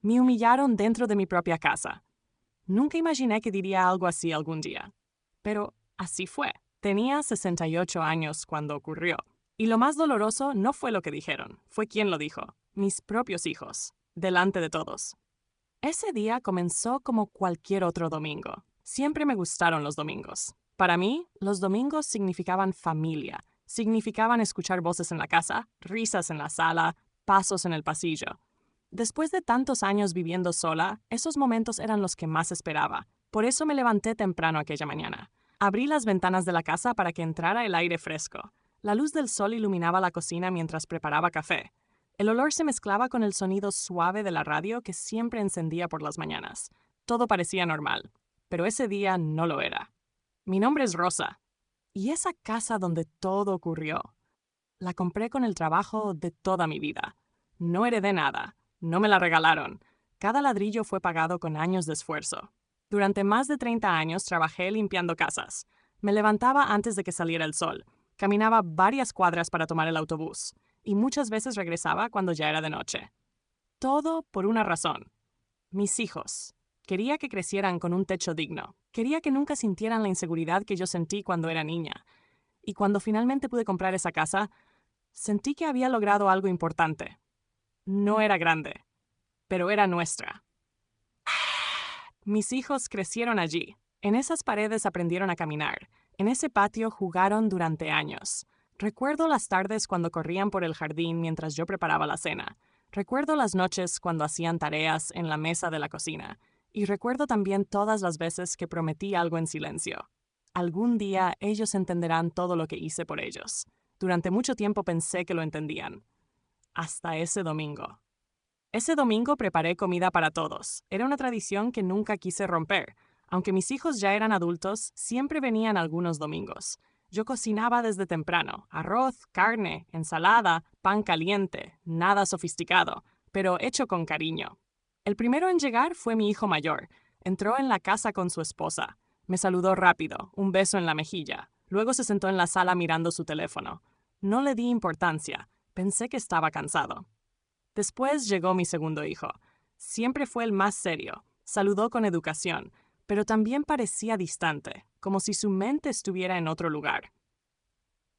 Me humillaron dentro de mi propia casa. Nunca imaginé que diría algo así algún día. Pero así fue. Tenía 68 años cuando ocurrió. Y lo más doloroso no fue lo que dijeron, fue quien lo dijo. Mis propios hijos, delante de todos. Ese día comenzó como cualquier otro domingo. Siempre me gustaron los domingos. Para mí, los domingos significaban familia. Significaban escuchar voces en la casa, risas en la sala, pasos en el pasillo. Después de tantos años viviendo sola, esos momentos eran los que más esperaba. Por eso me levanté temprano aquella mañana. Abrí las ventanas de la casa para que entrara el aire fresco. La luz del sol iluminaba la cocina mientras preparaba café. El olor se mezclaba con el sonido suave de la radio que siempre encendía por las mañanas. Todo parecía normal, pero ese día no lo era. Mi nombre es Rosa, y esa casa donde todo ocurrió, la compré con el trabajo de toda mi vida. No heredé nada, no me la regalaron. Cada ladrillo fue pagado con años de esfuerzo. Durante más de 30 años trabajé limpiando casas. Me levantaba antes de que saliera el sol. Caminaba varias cuadras para tomar el autobús y muchas veces regresaba cuando ya era de noche. Todo por una razón. Mis hijos. Quería que crecieran con un techo digno. Quería que nunca sintieran la inseguridad que yo sentí cuando era niña. Y cuando finalmente pude comprar esa casa, sentí que había logrado algo importante. No era grande, pero era nuestra. Mis hijos crecieron allí. En esas paredes aprendieron a caminar. En ese patio jugaron durante años. Recuerdo las tardes cuando corrían por el jardín mientras yo preparaba la cena. Recuerdo las noches cuando hacían tareas en la mesa de la cocina. Y recuerdo también todas las veces que prometí algo en silencio. Algún día ellos entenderán todo lo que hice por ellos. Durante mucho tiempo pensé que lo entendían. Hasta ese domingo. Ese domingo preparé comida para todos. Era una tradición que nunca quise romper. Aunque mis hijos ya eran adultos, siempre venían algunos domingos. Yo cocinaba desde temprano, arroz, carne, ensalada, pan caliente, nada sofisticado, pero hecho con cariño. El primero en llegar fue mi hijo mayor. Entró en la casa con su esposa. Me saludó rápido, un beso en la mejilla. Luego se sentó en la sala mirando su teléfono. No le di importancia. Pensé que estaba cansado. Después llegó mi segundo hijo. Siempre fue el más serio. Saludó con educación, pero también parecía distante, como si su mente estuviera en otro lugar.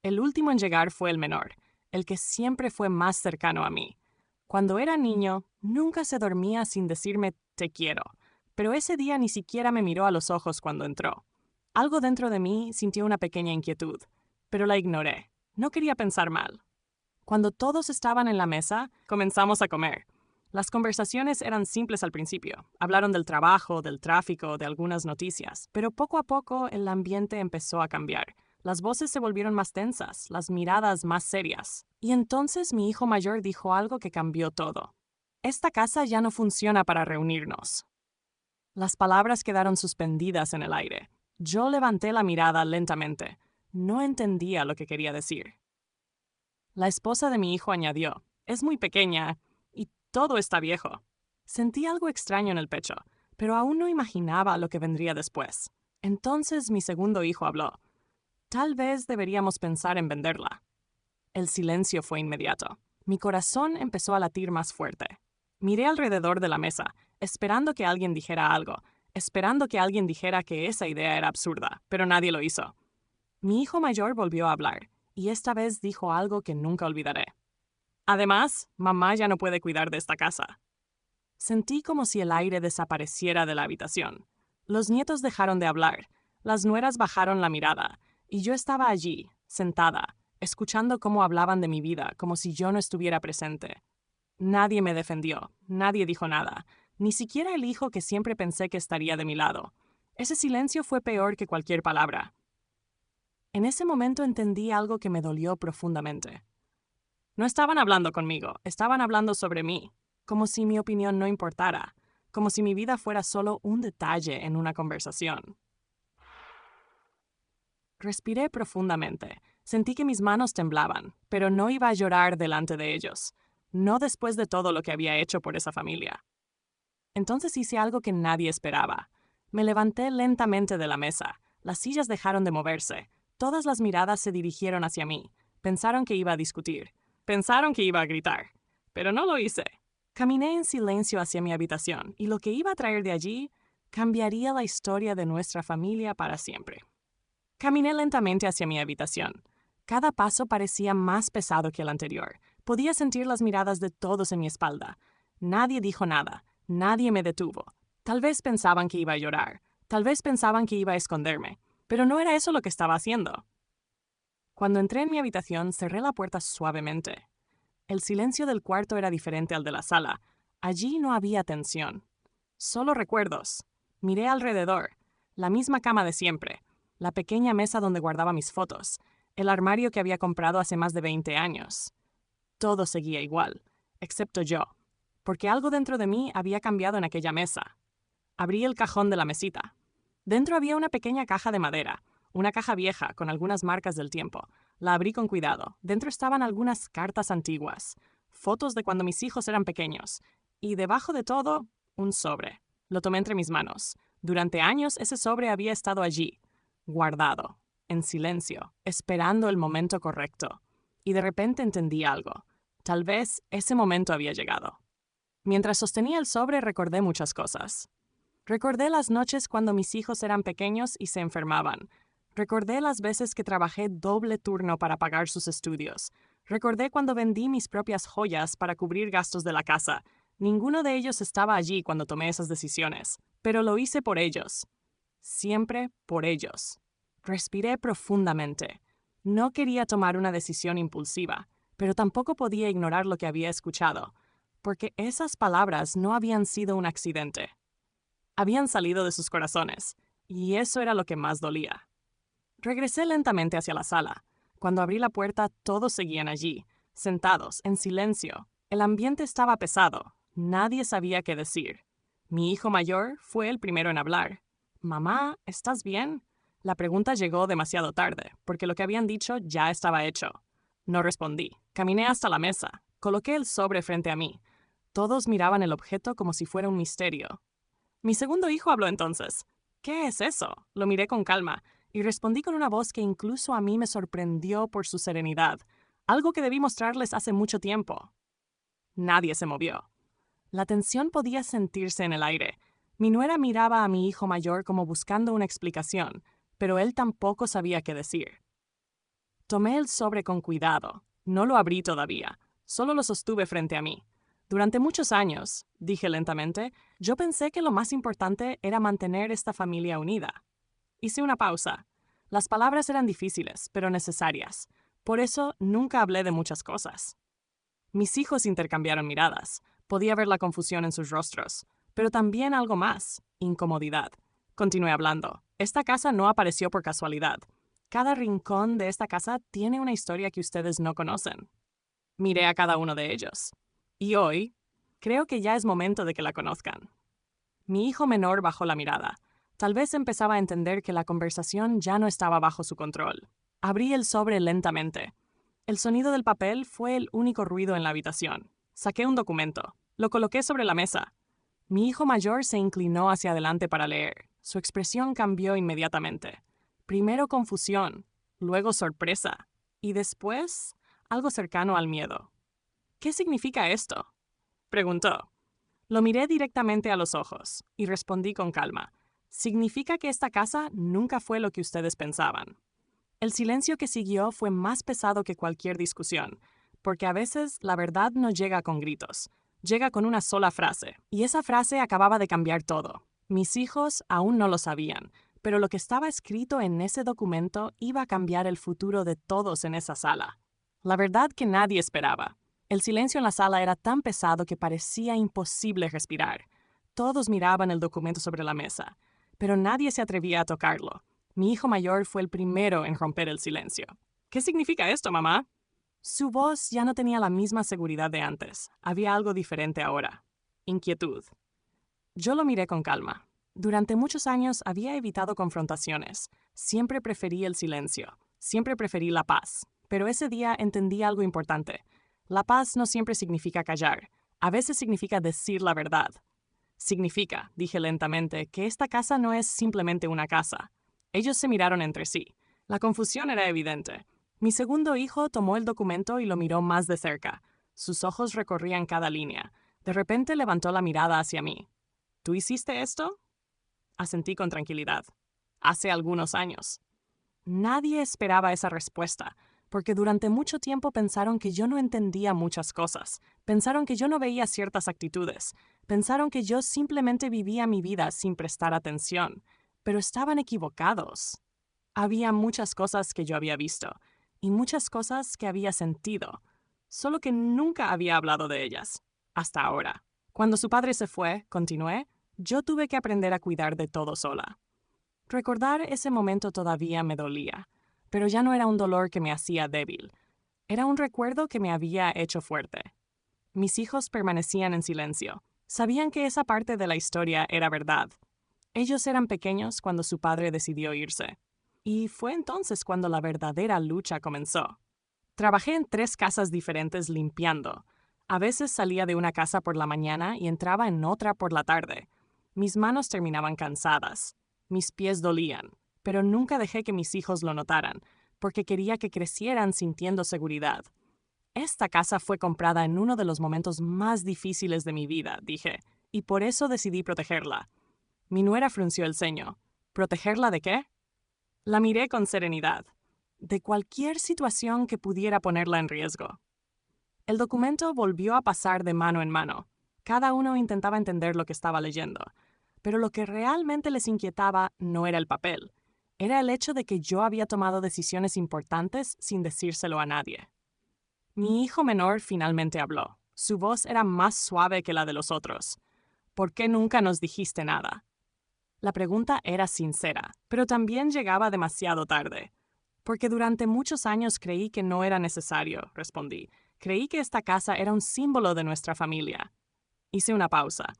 El último en llegar fue el menor, el que siempre fue más cercano a mí. Cuando era niño, nunca se dormía sin decirme te quiero, pero ese día ni siquiera me miró a los ojos cuando entró. Algo dentro de mí sintió una pequeña inquietud, pero la ignoré. No quería pensar mal. Cuando todos estaban en la mesa, comenzamos a comer. Las conversaciones eran simples al principio. Hablaron del trabajo, del tráfico, de algunas noticias, pero poco a poco el ambiente empezó a cambiar. Las voces se volvieron más tensas, las miradas más serias. Y entonces mi hijo mayor dijo algo que cambió todo. Esta casa ya no funciona para reunirnos. Las palabras quedaron suspendidas en el aire. Yo levanté la mirada lentamente. No entendía lo que quería decir. La esposa de mi hijo añadió, es muy pequeña y todo está viejo. Sentí algo extraño en el pecho, pero aún no imaginaba lo que vendría después. Entonces mi segundo hijo habló. Tal vez deberíamos pensar en venderla. El silencio fue inmediato. Mi corazón empezó a latir más fuerte. Miré alrededor de la mesa, esperando que alguien dijera algo, esperando que alguien dijera que esa idea era absurda, pero nadie lo hizo. Mi hijo mayor volvió a hablar, y esta vez dijo algo que nunca olvidaré. Además, mamá ya no puede cuidar de esta casa. Sentí como si el aire desapareciera de la habitación. Los nietos dejaron de hablar, las nueras bajaron la mirada, y yo estaba allí, sentada, escuchando cómo hablaban de mi vida, como si yo no estuviera presente. Nadie me defendió, nadie dijo nada, ni siquiera el hijo que siempre pensé que estaría de mi lado. Ese silencio fue peor que cualquier palabra. En ese momento entendí algo que me dolió profundamente. No estaban hablando conmigo, estaban hablando sobre mí, como si mi opinión no importara, como si mi vida fuera solo un detalle en una conversación. Respiré profundamente. Sentí que mis manos temblaban, pero no iba a llorar delante de ellos, no después de todo lo que había hecho por esa familia. Entonces hice algo que nadie esperaba. Me levanté lentamente de la mesa. Las sillas dejaron de moverse. Todas las miradas se dirigieron hacia mí. Pensaron que iba a discutir. Pensaron que iba a gritar. Pero no lo hice. Caminé en silencio hacia mi habitación y lo que iba a traer de allí cambiaría la historia de nuestra familia para siempre. Caminé lentamente hacia mi habitación. Cada paso parecía más pesado que el anterior. Podía sentir las miradas de todos en mi espalda. Nadie dijo nada. Nadie me detuvo. Tal vez pensaban que iba a llorar. Tal vez pensaban que iba a esconderme. Pero no era eso lo que estaba haciendo. Cuando entré en mi habitación, cerré la puerta suavemente. El silencio del cuarto era diferente al de la sala. Allí no había tensión. Solo recuerdos. Miré alrededor. La misma cama de siempre. La pequeña mesa donde guardaba mis fotos. El armario que había comprado hace más de 20 años. Todo seguía igual, excepto yo, porque algo dentro de mí había cambiado en aquella mesa. Abrí el cajón de la mesita. Dentro había una pequeña caja de madera, una caja vieja con algunas marcas del tiempo. La abrí con cuidado. Dentro estaban algunas cartas antiguas, fotos de cuando mis hijos eran pequeños, y debajo de todo, un sobre. Lo tomé entre mis manos. Durante años ese sobre había estado allí, guardado, en silencio, esperando el momento correcto. Y de repente entendí algo. Tal vez ese momento había llegado. Mientras sostenía el sobre recordé muchas cosas. Recordé las noches cuando mis hijos eran pequeños y se enfermaban. Recordé las veces que trabajé doble turno para pagar sus estudios. Recordé cuando vendí mis propias joyas para cubrir gastos de la casa. Ninguno de ellos estaba allí cuando tomé esas decisiones, pero lo hice por ellos. Siempre por ellos. Respiré profundamente. No quería tomar una decisión impulsiva, pero tampoco podía ignorar lo que había escuchado, porque esas palabras no habían sido un accidente. Habían salido de sus corazones, y eso era lo que más dolía. Regresé lentamente hacia la sala. Cuando abrí la puerta, todos seguían allí, sentados, en silencio. El ambiente estaba pesado. Nadie sabía qué decir. Mi hijo mayor fue el primero en hablar. «Mamá, ¿estás bien?» La pregunta llegó demasiado tarde, porque lo que habían dicho ya estaba hecho. No respondí. Caminé hasta la mesa. Coloqué el sobre frente a mí. Todos miraban el objeto como si fuera un misterio. Mi segundo hijo habló entonces. «¿Qué es eso?» Lo miré con calma y respondí con una voz que incluso a mí me sorprendió por su serenidad, algo que debí mostrarles hace mucho tiempo. Nadie se movió. La tensión podía sentirse en el aire. Mi nuera miraba a mi hijo mayor como buscando una explicación, pero él tampoco sabía qué decir. Tomé el sobre con cuidado. No lo abrí todavía. Solo lo sostuve frente a mí. Durante muchos años, dije lentamente, yo pensé que lo más importante era mantener esta familia unida. Hice una pausa. Las palabras eran difíciles, pero necesarias. Por eso nunca hablé de muchas cosas. Mis hijos intercambiaron miradas. Podía ver la confusión en sus rostros, pero también algo más, incomodidad. Continué hablando. Esta casa no apareció por casualidad. Cada rincón de esta casa tiene una historia que ustedes no conocen. Miré a cada uno de ellos. Y hoy, creo que ya es momento de que la conozcan. Mi hijo menor bajó la mirada. Tal vez empezaba a entender que la conversación ya no estaba bajo su control. Abrí el sobre lentamente. El sonido del papel fue el único ruido en la habitación. Saqué un documento. Lo coloqué sobre la mesa. Mi hijo mayor se inclinó hacia adelante para leer. Su expresión cambió inmediatamente. Primero confusión, luego sorpresa, y después algo cercano al miedo. «¿Qué significa esto?», preguntó. Lo miré directamente a los ojos y respondí con calma. «Significa que esta casa nunca fue lo que ustedes pensaban». El silencio que siguió fue más pesado que cualquier discusión, porque a veces la verdad no llega con gritos, llega con una sola frase, y esa frase acababa de cambiar todo. Mis hijos aún no lo sabían, pero lo que estaba escrito en ese documento iba a cambiar el futuro de todos en esa sala. La verdad que nadie esperaba. El silencio en la sala era tan pesado que parecía imposible respirar. Todos miraban el documento sobre la mesa, pero nadie se atrevía a tocarlo. Mi hijo mayor fue el primero en romper el silencio. «¿Qué significa esto, mamá?» Su voz ya no tenía la misma seguridad de antes. Había algo diferente ahora. Inquietud. Yo lo miré con calma. Durante muchos años había evitado confrontaciones. Siempre preferí el silencio. Siempre preferí la paz. Pero ese día entendí algo importante. La paz no siempre significa callar. A veces significa decir la verdad. Significa, dije lentamente, que esta casa no es simplemente una casa. Ellos se miraron entre sí. La confusión era evidente. Mi segundo hijo tomó el documento y lo miró más de cerca. Sus ojos recorrían cada línea. De repente levantó la mirada hacia mí. ¿Tú hiciste esto? Asentí con tranquilidad. Hace algunos años. Nadie esperaba esa respuesta, porque durante mucho tiempo pensaron que yo no entendía muchas cosas, pensaron que yo no veía ciertas actitudes, pensaron que yo simplemente vivía mi vida sin prestar atención, pero estaban equivocados. Había muchas cosas que yo había visto, y muchas cosas que había sentido, solo que nunca había hablado de ellas, hasta ahora. Cuando su padre se fue, continué, yo tuve que aprender a cuidar de todo sola. Recordar ese momento todavía me dolía, pero ya no era un dolor que me hacía débil. Era un recuerdo que me había hecho fuerte. Mis hijos permanecían en silencio. Sabían que esa parte de la historia era verdad. Ellos eran pequeños cuando su padre decidió irse. Y fue entonces cuando la verdadera lucha comenzó. Trabajé en 3 casas diferentes limpiando. A veces salía de una casa por la mañana y entraba en otra por la tarde. Mis manos terminaban cansadas. Mis pies dolían, pero nunca dejé que mis hijos lo notaran, porque quería que crecieran sintiendo seguridad. Esta casa fue comprada en uno de los momentos más difíciles de mi vida, dije, y por eso decidí protegerla. Mi nuera frunció el ceño. ¿Protegerla de qué? La miré con serenidad. De cualquier situación que pudiera ponerla en riesgo. El documento volvió a pasar de mano en mano. Cada uno intentaba entender lo que estaba leyendo. Pero lo que realmente les inquietaba no era el papel. Era el hecho de que yo había tomado decisiones importantes sin decírselo a nadie. Mi hijo menor finalmente habló. Su voz era más suave que la de los otros. ¿Por qué nunca nos dijiste nada? La pregunta era sincera, pero también llegaba demasiado tarde. Porque durante muchos años creí que no era necesario, respondí. Creí que esta casa era un símbolo de nuestra familia. Hice una pausa.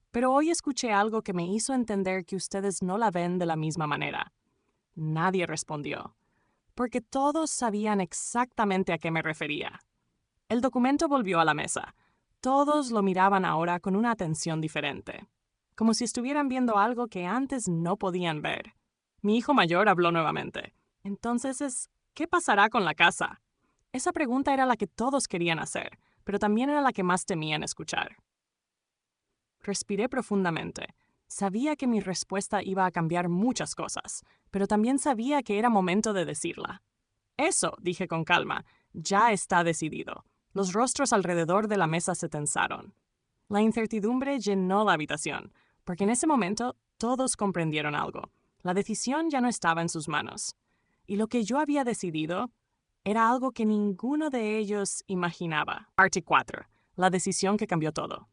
Pero hoy escuché algo que me hizo entender que ustedes no la ven de la misma manera. Nadie respondió, porque todos sabían exactamente a qué me refería. El documento volvió a la mesa. Todos lo miraban ahora con una atención diferente, como si estuvieran viendo algo que antes no podían ver. Mi hijo mayor habló nuevamente. Entonces, ¿qué pasará con la casa? Esa pregunta era la que todos querían hacer, pero también era la que más temían escuchar. Respiré profundamente. Sabía que mi respuesta iba a cambiar muchas cosas, pero también sabía que era momento de decirla. Eso, dije con calma, ya está decidido. Los rostros alrededor de la mesa se tensaron. La incertidumbre llenó la habitación, porque en ese momento todos comprendieron algo. La decisión ya no estaba en sus manos. Y lo que yo había decidido era algo que ninguno de ellos imaginaba. Parte 4. La decisión que cambió todo.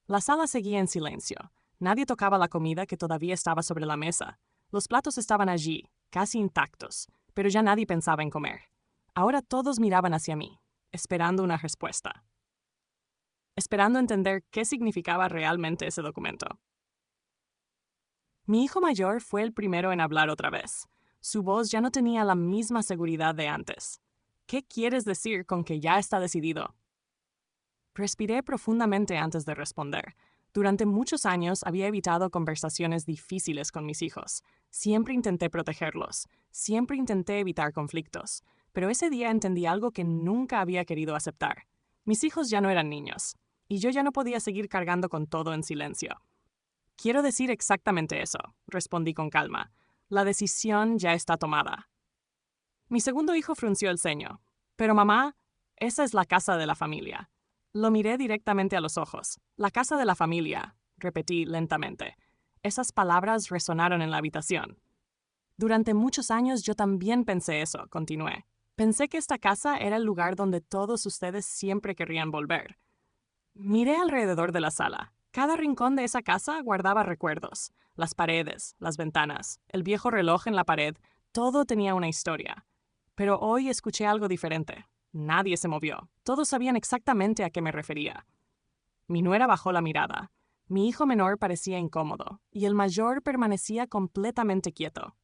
La sala seguía en silencio. Nadie tocaba la comida que todavía estaba sobre la mesa. Los platos estaban allí, casi intactos, pero ya nadie pensaba en comer. Ahora todos miraban hacia mí, esperando una respuesta. Esperando entender qué significaba realmente ese documento. Mi hijo mayor fue el primero en hablar otra vez. Su voz ya no tenía la misma seguridad de antes. ¿Qué quieres decir con que ya está decidido? Respiré profundamente antes de responder. Durante muchos años había evitado conversaciones difíciles con mis hijos. Siempre intenté protegerlos. Siempre intenté evitar conflictos. Pero ese día entendí algo que nunca había querido aceptar. Mis hijos ya no eran niños. Y yo ya no podía seguir cargando con todo en silencio. Quiero decir exactamente eso, respondí con calma. La decisión ya está tomada. Mi segundo hijo frunció el ceño. Pero mamá, esa es la casa de la familia. Lo miré directamente a los ojos. La casa de la familia, repetí lentamente. Esas palabras resonaron en la habitación. Durante muchos años yo también pensé eso, continué. Pensé que esta casa era el lugar donde todos ustedes siempre querrían volver. Miré alrededor de la sala. Cada rincón de esa casa guardaba recuerdos. Las paredes, las ventanas, el viejo reloj en la pared, todo tenía una historia. Pero hoy escuché algo diferente. Nadie se movió. Todos sabían exactamente a qué me refería. Mi nuera bajó la mirada. Mi hijo menor parecía incómodo, y el mayor permanecía completamente quieto.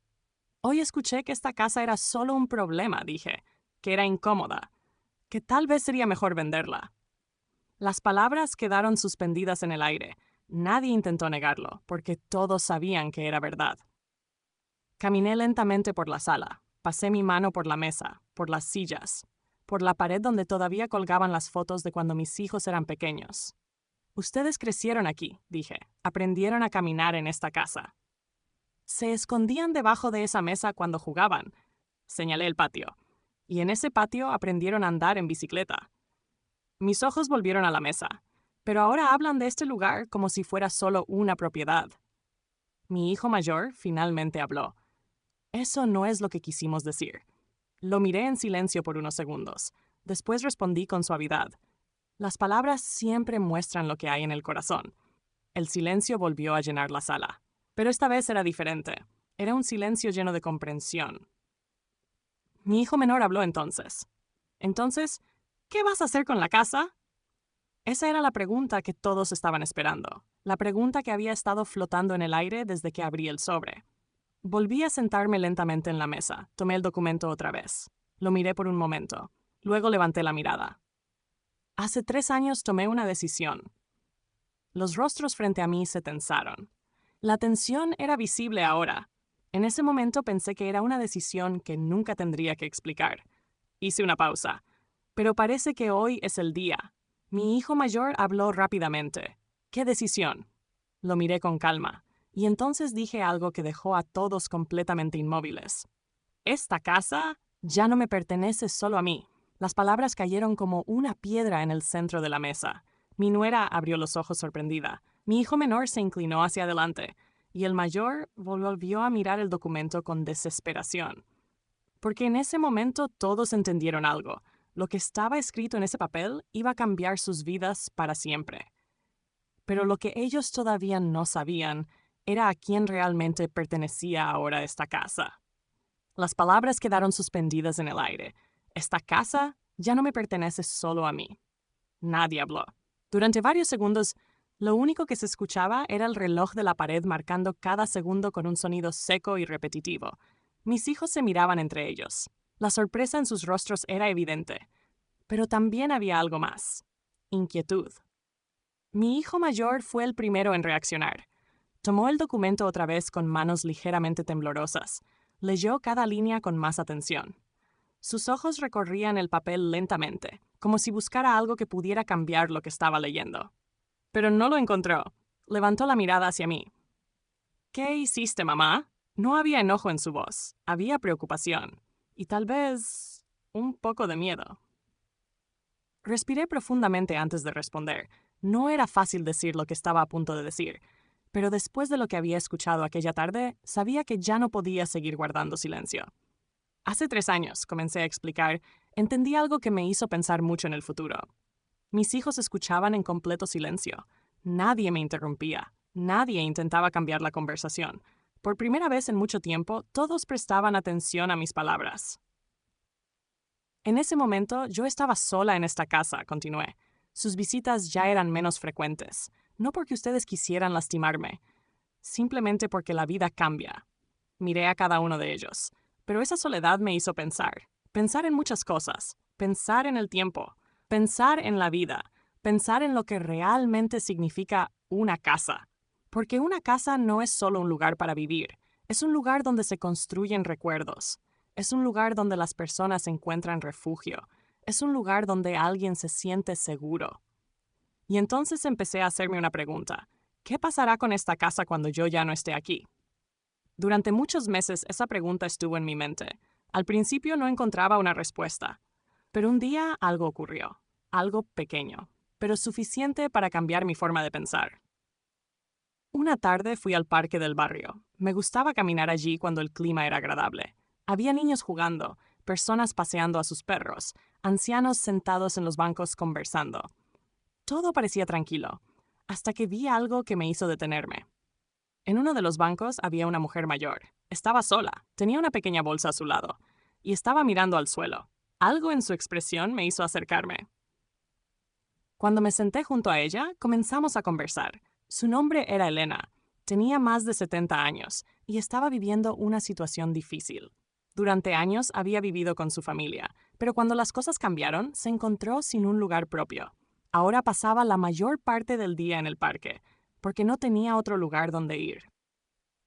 Hoy escuché que esta casa era solo un problema, dije, que era incómoda, que tal vez sería mejor venderla. Las palabras quedaron suspendidas en el aire. Nadie intentó negarlo, porque todos sabían que era verdad. Caminé lentamente por la sala. Pasé mi mano por la mesa, por las sillas, por la pared donde todavía colgaban las fotos de cuando mis hijos eran pequeños. Ustedes crecieron aquí, dije. Aprendieron a caminar en esta casa. Se escondían debajo de esa mesa cuando jugaban. Señalé el patio. Y en ese patio aprendieron a andar en bicicleta. Mis ojos volvieron a la mesa, pero ahora hablan de este lugar como si fuera solo una propiedad. Mi hijo mayor finalmente habló. Eso no es lo que quisimos decir. Lo miré en silencio por unos segundos. Después respondí con suavidad. Las palabras siempre muestran lo que hay en el corazón. El silencio volvió a llenar la sala. Pero esta vez era diferente. Era un silencio lleno de comprensión. Mi hijo menor habló entonces. Entonces, ¿qué vas a hacer con la casa? Esa era la pregunta que todos estaban esperando. La pregunta que había estado flotando en el aire desde que abrí el sobre. Volví a sentarme lentamente en la mesa. Tomé el documento otra vez. Lo miré por un momento. Luego levanté la mirada. Hace 3 años tomé una decisión. Los rostros frente a mí se tensaron. La tensión era visible ahora. En ese momento pensé que era una decisión que nunca tendría que explicar. Hice una pausa. Pero parece que hoy es el día. Mi hijo mayor habló rápidamente. ¿Qué decisión? Lo miré con calma. Y entonces dije algo que dejó a todos completamente inmóviles. Esta casa ya no me pertenece solo a mí. Las palabras cayeron como una piedra en el centro de la mesa. Mi nuera abrió los ojos sorprendida. Mi hijo menor se inclinó hacia adelante, y el mayor volvió a mirar el documento con desesperación. Porque en ese momento todos entendieron algo. Lo que estaba escrito en ese papel iba a cambiar sus vidas para siempre. Pero lo que ellos todavía no sabían era a quién realmente pertenecía ahora esta casa. Las palabras quedaron suspendidas en el aire. Esta casa ya no me pertenece solo a mí. Nadie habló. Durante varios segundos, lo único que se escuchaba era el reloj de la pared marcando cada segundo con un sonido seco y repetitivo. Mis hijos se miraban entre ellos. La sorpresa en sus rostros era evidente. Pero también había algo más. Inquietud. Mi hijo mayor fue el primero en reaccionar. Tomó el documento otra vez con manos ligeramente temblorosas. Leyó cada línea con más atención. Sus ojos recorrían el papel lentamente, como si buscara algo que pudiera cambiar lo que estaba leyendo. Pero no lo encontró. Levantó la mirada hacia mí. ¿Qué hiciste, mamá? No había enojo en su voz. Había preocupación. Y tal vez un poco de miedo. Respiré profundamente antes de responder. No era fácil decir lo que estaba a punto de decir, pero después de lo que había escuchado aquella tarde, sabía que ya no podía seguir guardando silencio. Hace 3 años, comencé a explicar, entendí algo que me hizo pensar mucho en el futuro. Mis hijos escuchaban en completo silencio. Nadie me interrumpía. Nadie intentaba cambiar la conversación. Por primera vez en mucho tiempo, todos prestaban atención a mis palabras. En ese momento, yo estaba sola en esta casa, continué. Sus visitas ya eran menos frecuentes. No porque ustedes quisieran lastimarme, simplemente porque la vida cambia. Miré a cada uno de ellos. Pero esa soledad me hizo pensar. Pensar en muchas cosas. Pensar en el tiempo. Pensar en la vida. Pensar en lo que realmente significa una casa. Porque una casa no es solo un lugar para vivir. Es un lugar donde se construyen recuerdos. Es un lugar donde las personas encuentran refugio. Es un lugar donde alguien se siente seguro. Y entonces empecé a hacerme una pregunta. ¿Qué pasará con esta casa cuando yo ya no esté aquí? Durante muchos meses esa pregunta estuvo en mi mente. Al principio no encontraba una respuesta. Pero un día algo ocurrió. Algo pequeño, pero suficiente para cambiar mi forma de pensar. Una tarde fui al parque del barrio. Me gustaba caminar allí cuando el clima era agradable. Había niños jugando, personas paseando a sus perros, ancianos sentados en los bancos conversando. Todo parecía tranquilo, hasta que vi algo que me hizo detenerme. En uno de los bancos había una mujer mayor. Estaba sola, tenía una pequeña bolsa a su lado, y estaba mirando al suelo. Algo en su expresión me hizo acercarme. Cuando me senté junto a ella, comenzamos a conversar. Su nombre era Elena. Tenía más de 70 años y estaba viviendo una situación difícil. Durante años había vivido con su familia, pero cuando las cosas cambiaron, se encontró sin un lugar propio. Ahora pasaba la mayor parte del día en el parque, porque no tenía otro lugar donde ir.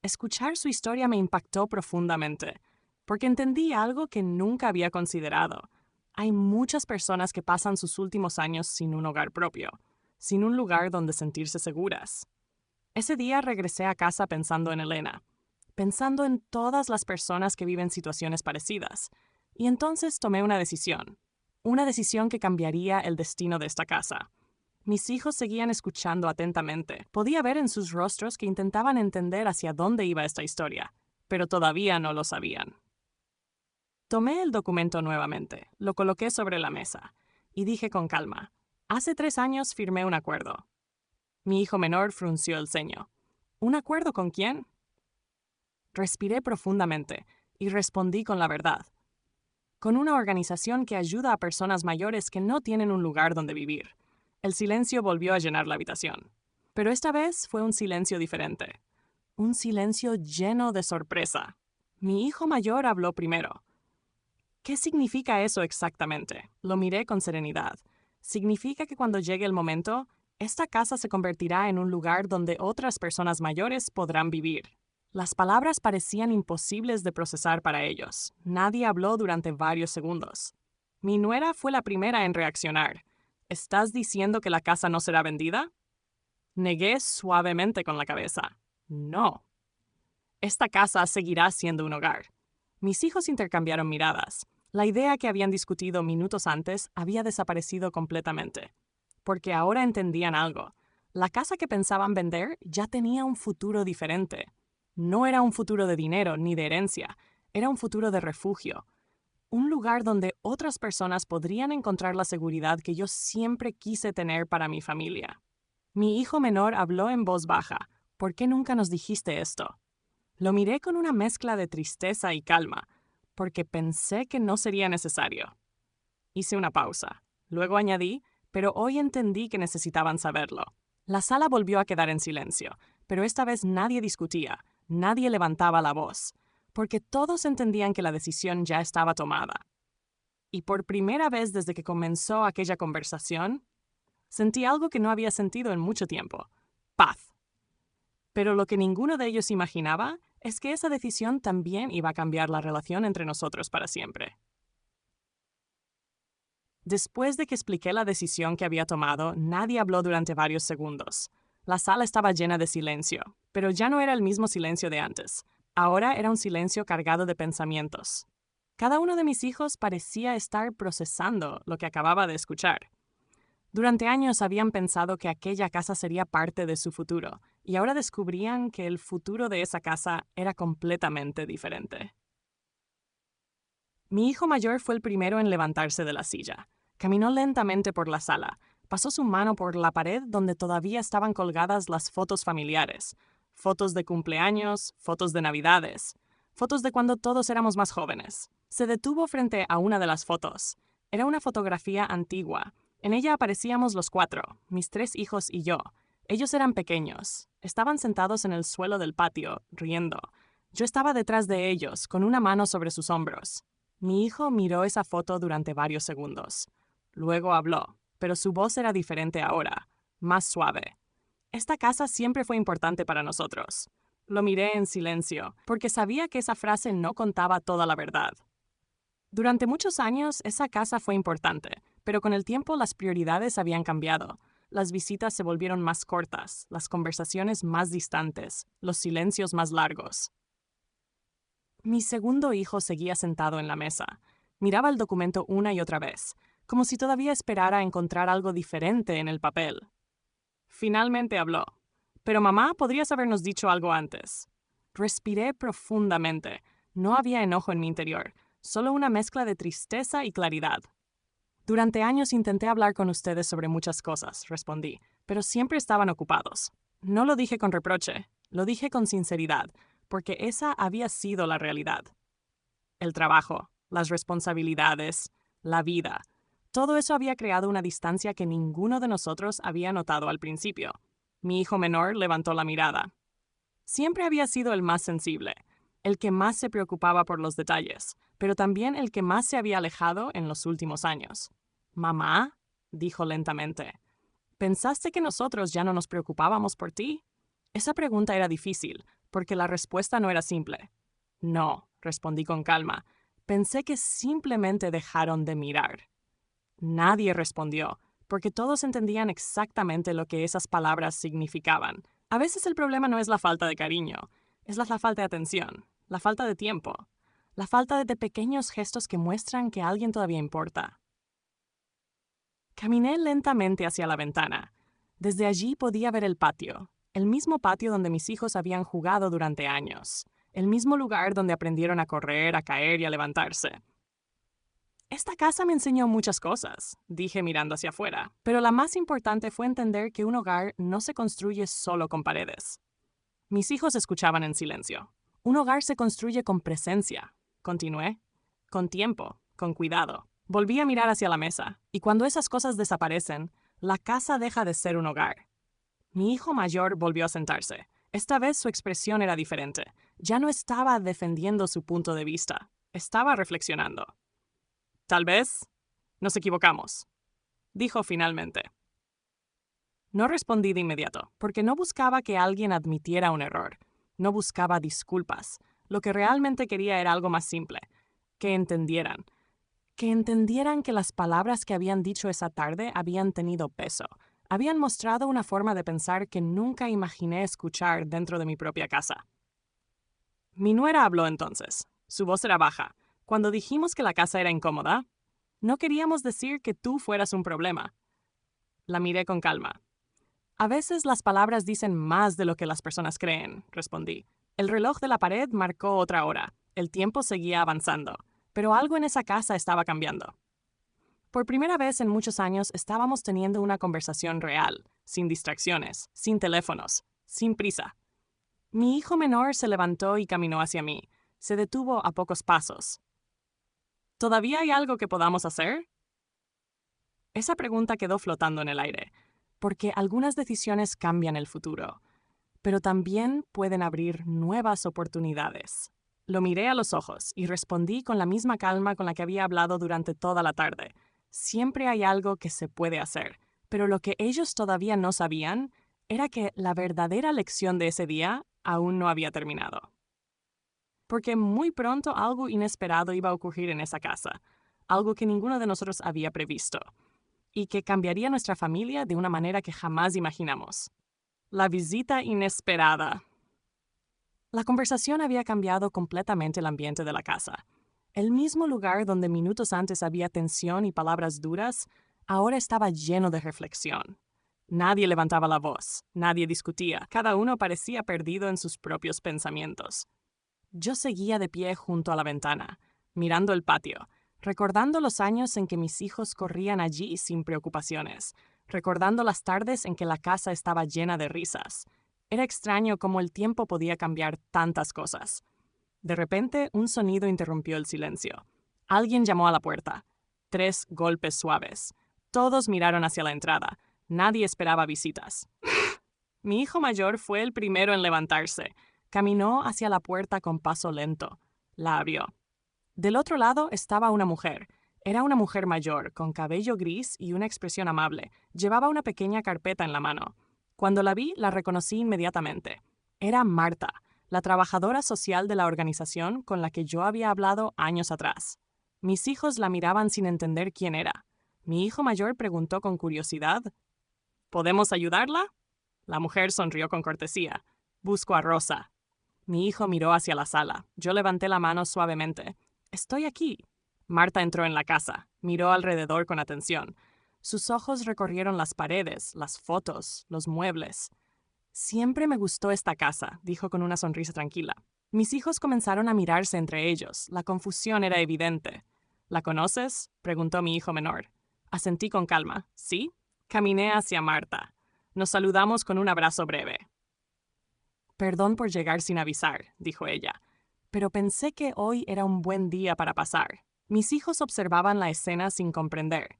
Escuchar su historia me impactó profundamente, porque entendí algo que nunca había considerado. Hay muchas personas que pasan sus últimos años sin un hogar propio. sin un lugar donde sentirse seguras. Ese día regresé a casa pensando en Elena, pensando en todas las personas que viven situaciones parecidas, y entonces tomé una decisión que cambiaría el destino de esta casa. Mis hijos seguían escuchando atentamente. Podía ver en sus rostros que intentaban entender hacia dónde iba esta historia, pero todavía no lo sabían. Tomé el documento nuevamente, lo coloqué sobre la mesa y dije con calma, hace 3 años firmé un acuerdo. Mi hijo menor frunció el ceño. ¿Un acuerdo con quién? Respiré profundamente y respondí con la verdad. Con una organización que ayuda a personas mayores que no tienen un lugar donde vivir. El silencio volvió a llenar la habitación. Pero esta vez fue un silencio diferente. Un silencio lleno de sorpresa. Mi hijo mayor habló primero. ¿Qué significa eso exactamente? Lo miré con serenidad. Significa que cuando llegue el momento, esta casa se convertirá en un lugar donde otras personas mayores podrán vivir. Las palabras parecían imposibles de procesar para ellos. Nadie habló durante varios segundos. Mi nuera fue la primera en reaccionar. ¿Estás diciendo que la casa no será vendida? Negué suavemente con la cabeza. No. Esta casa seguirá siendo un hogar. Mis hijos intercambiaron miradas. La idea que habían discutido minutos antes había desaparecido completamente. Porque ahora entendían algo. La casa que pensaban vender ya tenía un futuro diferente. No era un futuro de dinero ni de herencia, era un futuro de refugio. Un lugar donde otras personas podrían encontrar la seguridad que yo siempre quise tener para mi familia. Mi hijo menor habló en voz baja. ¿Por qué nunca nos dijiste esto? Lo miré con una mezcla de tristeza y calma, porque pensé que no sería necesario. Hice una pausa. Luego añadí, pero hoy entendí que necesitaban saberlo. La sala volvió a quedar en silencio, pero esta vez nadie discutía, nadie levantaba la voz, porque todos entendían que la decisión ya estaba tomada. Y por primera vez desde que comenzó aquella conversación, sentí algo que no había sentido en mucho tiempo: paz. Pero lo que ninguno de ellos imaginaba es que esa decisión también iba a cambiar la relación entre nosotros para siempre. Después de que expliqué la decisión que había tomado, nadie habló durante varios segundos. La sala estaba llena de silencio, pero ya no era el mismo silencio de antes. Ahora era un silencio cargado de pensamientos. Cada uno de mis hijos parecía estar procesando lo que acababa de escuchar. Durante años habían pensado que aquella casa sería parte de su futuro, y ahora descubrían que el futuro de esa casa era completamente diferente. Mi hijo mayor fue el primero en levantarse de la silla. Caminó lentamente por la sala. Pasó su mano por la pared donde todavía estaban colgadas las fotos familiares. Fotos de cumpleaños, fotos de navidades, fotos de cuando todos éramos más jóvenes. Se detuvo frente a una de las fotos. Era una fotografía antigua. En ella aparecíamos los 4, mis 3 hijos y yo. Ellos eran pequeños. Estaban sentados en el suelo del patio, riendo. Yo estaba detrás de ellos, con una mano sobre sus hombros. Mi hijo miró esa foto durante varios segundos. Luego habló, pero su voz era diferente ahora, más suave. Esta casa siempre fue importante para nosotros. Lo miré en silencio, porque sabía que esa frase no contaba toda la verdad. Durante muchos años, esa casa fue importante, pero con el tiempo las prioridades habían cambiado. Las visitas se volvieron más cortas, las conversaciones más distantes, los silencios más largos. Mi segundo hijo seguía sentado en la mesa. Miraba el documento una y otra vez, como si todavía esperara encontrar algo diferente en el papel. Finalmente habló. Pero mamá, podrías habernos dicho algo antes. Respiré profundamente. No había enojo en mi interior, solo una mezcla de tristeza y claridad. Durante años intenté hablar con ustedes sobre muchas cosas, respondí, pero siempre estaban ocupados. No lo dije con reproche, lo dije con sinceridad, porque esa había sido la realidad. El trabajo, las responsabilidades, la vida, todo eso había creado una distancia que ninguno de nosotros había notado al principio. Mi hijo menor levantó la mirada. Siempre había sido el más sensible, el que más se preocupaba por los detalles, pero también el que más se había alejado en los últimos años. «Mamá», dijo lentamente, ¿pensaste que nosotros ya no nos preocupábamos por ti? Esa pregunta era difícil, porque la respuesta no era simple. No, respondí con calma. Pensé que simplemente dejaron de mirar. Nadie respondió, porque todos entendían exactamente lo que esas palabras significaban. A veces el problema no es la falta de cariño, es la falta de atención, la falta de tiempo, la falta de pequeños gestos que muestran que alguien todavía importa. Caminé lentamente hacia la ventana. Desde allí podía ver el patio, el mismo patio donde mis hijos habían jugado durante años, el mismo lugar donde aprendieron a correr, a caer y a levantarse. Esta casa me enseñó muchas cosas, dije mirando hacia afuera, pero la más importante fue entender que un hogar no se construye solo con paredes. Mis hijos escuchaban en silencio. Un hogar se construye con presencia, continué, con tiempo, con cuidado. Volví a mirar hacia la mesa, y cuando esas cosas desaparecen, la casa deja de ser un hogar. Mi hijo mayor volvió a sentarse. Esta vez su expresión era diferente. Ya no estaba defendiendo su punto de vista, estaba reflexionando. Tal vez nos equivocamos, dijo finalmente. No respondí de inmediato, porque no buscaba que alguien admitiera un error. No buscaba disculpas. Lo que realmente quería era algo más simple, que entendieran. Que entendieran que las palabras que habían dicho esa tarde habían tenido peso. Habían mostrado una forma de pensar que nunca imaginé escuchar dentro de mi propia casa. Mi nuera habló entonces. Su voz era baja. Cuando dijimos que la casa era incómoda, no queríamos decir que tú fueras un problema. La miré con calma. A veces las palabras dicen más de lo que las personas creen, respondí. El reloj de la pared marcó otra hora. El tiempo seguía avanzando, pero algo en esa casa estaba cambiando. Por primera vez en muchos años estábamos teniendo una conversación real, sin distracciones, sin teléfonos, sin prisa. Mi hijo menor se levantó y caminó hacia mí. Se detuvo a pocos pasos. ¿Todavía hay algo que podamos hacer? Esa pregunta quedó flotando en el aire, porque algunas decisiones cambian el futuro, pero también pueden abrir nuevas oportunidades. Lo miré a los ojos y respondí con la misma calma con la que había hablado durante toda la tarde. Siempre hay algo que se puede hacer, pero lo que ellos todavía no sabían era que la verdadera lección de ese día aún no había terminado. Porque muy pronto algo inesperado iba a ocurrir en esa casa, algo que ninguno de nosotros había previsto, y que cambiaría nuestra familia de una manera que jamás imaginamos. La visita inesperada. La conversación había cambiado completamente el ambiente de la casa. El mismo lugar donde minutos antes había tensión y palabras duras, ahora estaba lleno de reflexión. Nadie levantaba la voz, nadie discutía, cada uno parecía perdido en sus propios pensamientos. Yo seguía de pie junto a la ventana, mirando el patio, recordando los años en que mis hijos corrían allí sin preocupaciones, recordando las tardes en que la casa estaba llena de risas. Era extraño cómo el tiempo podía cambiar tantas cosas. De repente, un sonido interrumpió el silencio. Alguien llamó a la puerta. 3 golpes suaves. Todos miraron hacia la entrada. Nadie esperaba visitas. Mi hijo mayor fue el primero en levantarse. Caminó hacia la puerta con paso lento. La abrió. Del otro lado estaba una mujer. Era una mujer mayor, con cabello gris y una expresión amable. Llevaba una pequeña carpeta en la mano. Cuando la vi, la reconocí inmediatamente. Era Marta, la trabajadora social de la organización con la que yo había hablado años atrás. Mis hijos la miraban sin entender quién era. Mi hijo mayor preguntó con curiosidad: ¿Podemos ayudarla? La mujer sonrió con cortesía. Busco a Rosa. Mi hijo miró hacia la sala. Yo levanté la mano suavemente. Estoy aquí. Marta entró en la casa. Miró alrededor con atención. Sus ojos recorrieron las paredes, las fotos, los muebles. Siempre me gustó esta casa, dijo con una sonrisa tranquila. Mis hijos comenzaron a mirarse entre ellos. La confusión era evidente. ¿La conoces?, preguntó mi hijo menor. Asentí con calma. ¿Sí? Caminé hacia Marta. Nos saludamos con un abrazo breve. Perdón por llegar sin avisar, dijo ella, pero pensé que hoy era un buen día para pasar. Mis hijos observaban la escena sin comprender.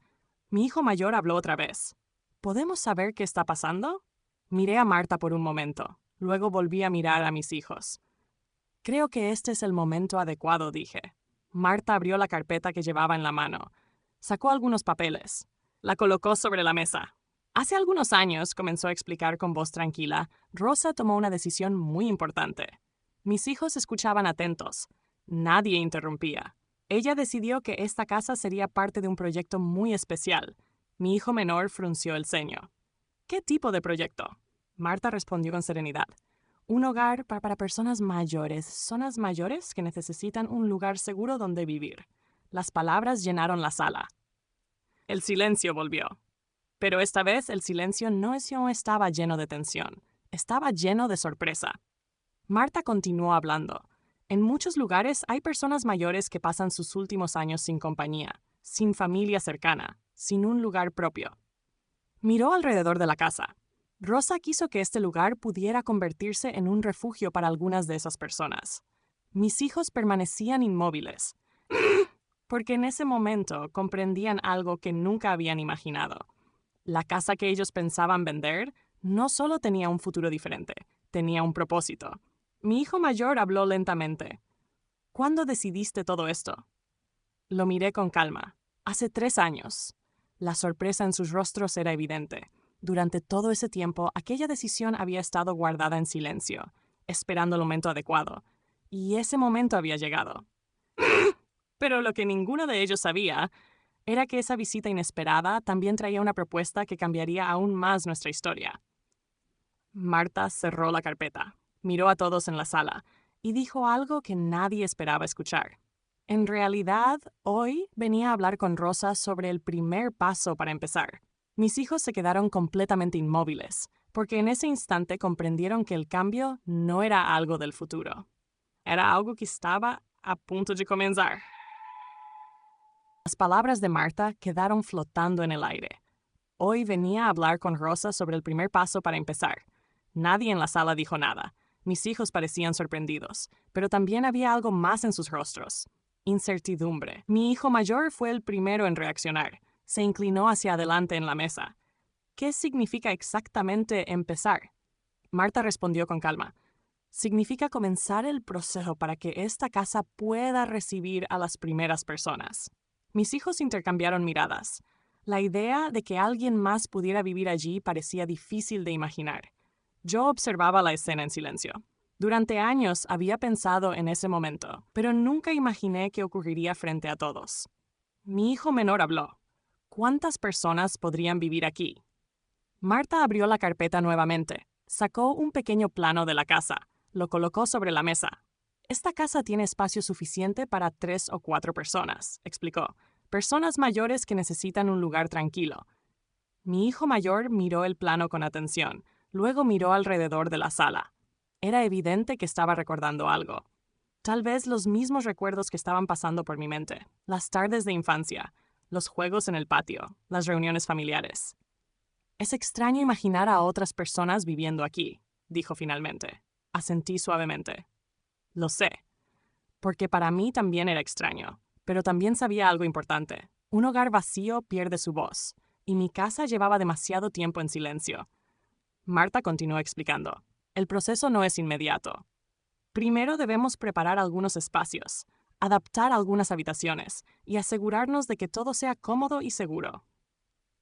Mi hijo mayor habló otra vez. ¿Podemos saber qué está pasando? Miré a Marta por un momento. Luego volví a mirar a mis hijos. Creo que este es el momento adecuado, dije. Marta abrió la carpeta que llevaba en la mano. Sacó algunos papeles. La colocó sobre la mesa. Hace algunos años, comenzó a explicar con voz tranquila, Rosa tomó una decisión muy importante. Mis hijos escuchaban atentos. Nadie interrumpía. Ella decidió que esta casa sería parte de un proyecto muy especial. Mi hijo menor frunció el ceño. ¿Qué tipo de proyecto? Marta respondió con serenidad. Un hogar para personas mayores, zonas mayores que necesitan un lugar seguro donde vivir. Las palabras llenaron la sala. El silencio volvió. Pero esta vez el silencio no estaba lleno de tensión, estaba lleno de sorpresa. Marta continuó hablando. En muchos lugares hay personas mayores que pasan sus últimos años sin compañía, sin familia cercana, sin un lugar propio. Miró alrededor de la casa. Rosa quiso que este lugar pudiera convertirse en un refugio para algunas de esas personas. Mis hijos permanecían inmóviles, porque en ese momento comprendían algo que nunca habían imaginado. La casa que ellos pensaban vender no solo tenía un futuro diferente, tenía un propósito. Mi hijo mayor habló lentamente. ¿Cuándo decidiste todo esto? Lo miré con calma. Hace 3 años. La sorpresa en sus rostros era evidente. Durante todo ese tiempo, aquella decisión había estado guardada en silencio, esperando el momento adecuado. Y ese momento había llegado. Pero lo que ninguno de ellos sabía era que esa visita inesperada también traía una propuesta que cambiaría aún más nuestra historia. Marta cerró la carpeta, miró a todos en la sala y dijo algo que nadie esperaba escuchar. En realidad, hoy venía a hablar con Rosa sobre el primer paso para empezar. Mis hijos se quedaron completamente inmóviles, porque en ese instante comprendieron que el cambio no era algo del futuro. Era algo que estaba a punto de comenzar. Las palabras de Marta quedaron flotando en el aire. Hoy venía a hablar con Rosa sobre el primer paso para empezar. Nadie en la sala dijo nada. Mis hijos parecían sorprendidos, pero también había algo más en sus rostros. Incertidumbre. Mi hijo mayor fue el primero en reaccionar. Se inclinó hacia adelante en la mesa. ¿Qué significa exactamente empezar? Marta respondió con calma. Significa comenzar el proceso para que esta casa pueda recibir a las primeras personas. Mis hijos intercambiaron miradas. La idea de que alguien más pudiera vivir allí parecía difícil de imaginar. Yo observaba la escena en silencio. Durante años había pensado en ese momento, pero nunca imaginé que ocurriría frente a todos. Mi hijo menor habló. ¿Cuántas personas podrían vivir aquí? Marta abrió la carpeta nuevamente. Sacó un pequeño plano de la casa. Lo colocó sobre la mesa. Esta casa tiene espacio suficiente para 3 o 4 personas, explicó. Personas mayores que necesitan un lugar tranquilo. Mi hijo mayor miró el plano con atención. Luego miró alrededor de la sala. Era evidente que estaba recordando algo. Tal vez los mismos recuerdos que estaban pasando por mi mente. Las tardes de infancia, los juegos en el patio, las reuniones familiares. Es extraño imaginar a otras personas viviendo aquí, dijo finalmente. Asentí suavemente. Lo sé, porque para mí también era extraño, pero también sabía algo importante. Un hogar vacío pierde su voz, y mi casa llevaba demasiado tiempo en silencio. Marta continuó explicando. El proceso no es inmediato. Primero debemos preparar algunos espacios, adaptar algunas habitaciones y asegurarnos de que todo sea cómodo y seguro.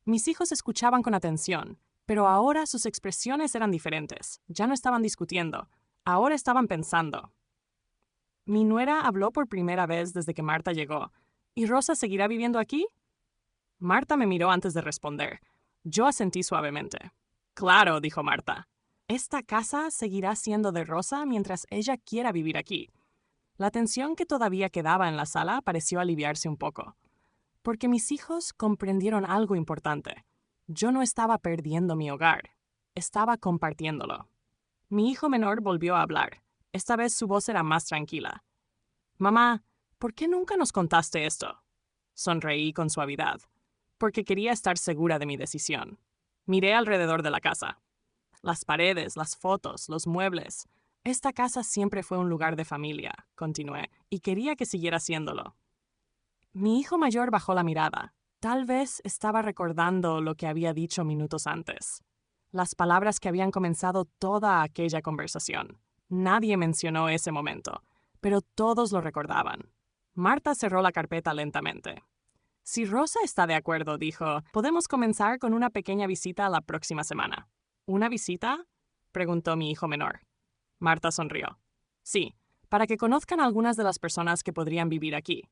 Mis hijos escuchaban con atención, pero ahora sus expresiones eran diferentes. Ya no estaban discutiendo, ahora estaban pensando. Mi nuera habló por primera vez desde que Marta llegó. ¿Y Rosa seguirá viviendo aquí? Marta me miró antes de responder. Yo asentí suavemente. Claro, dijo Marta. Esta casa seguirá siendo de Rosa mientras ella quiera vivir aquí. La tensión que todavía quedaba en la sala pareció aliviarse un poco. Porque mis hijos comprendieron algo importante. Yo no estaba perdiendo mi hogar. Estaba compartiéndolo. Mi hijo menor volvió a hablar. Esta vez su voz era más tranquila. Mamá, ¿por qué nunca nos contaste esto? Sonreí con suavidad, porque quería estar segura de mi decisión. Miré alrededor de la casa. Las paredes, las fotos, los muebles. Esta casa siempre fue un lugar de familia, continué, y quería que siguiera siéndolo. Mi hijo mayor bajó la mirada. Tal vez estaba recordando lo que había dicho minutos antes. Las palabras que habían comenzado toda aquella conversación. Nadie mencionó ese momento, pero todos lo recordaban. Marta cerró la carpeta lentamente. Si Rosa está de acuerdo, dijo, podemos comenzar con una pequeña visita la próxima semana. ¿Una visita? Preguntó mi hijo menor. Marta sonrió. Sí, para que conozcan a algunas de las personas que podrían vivir aquí.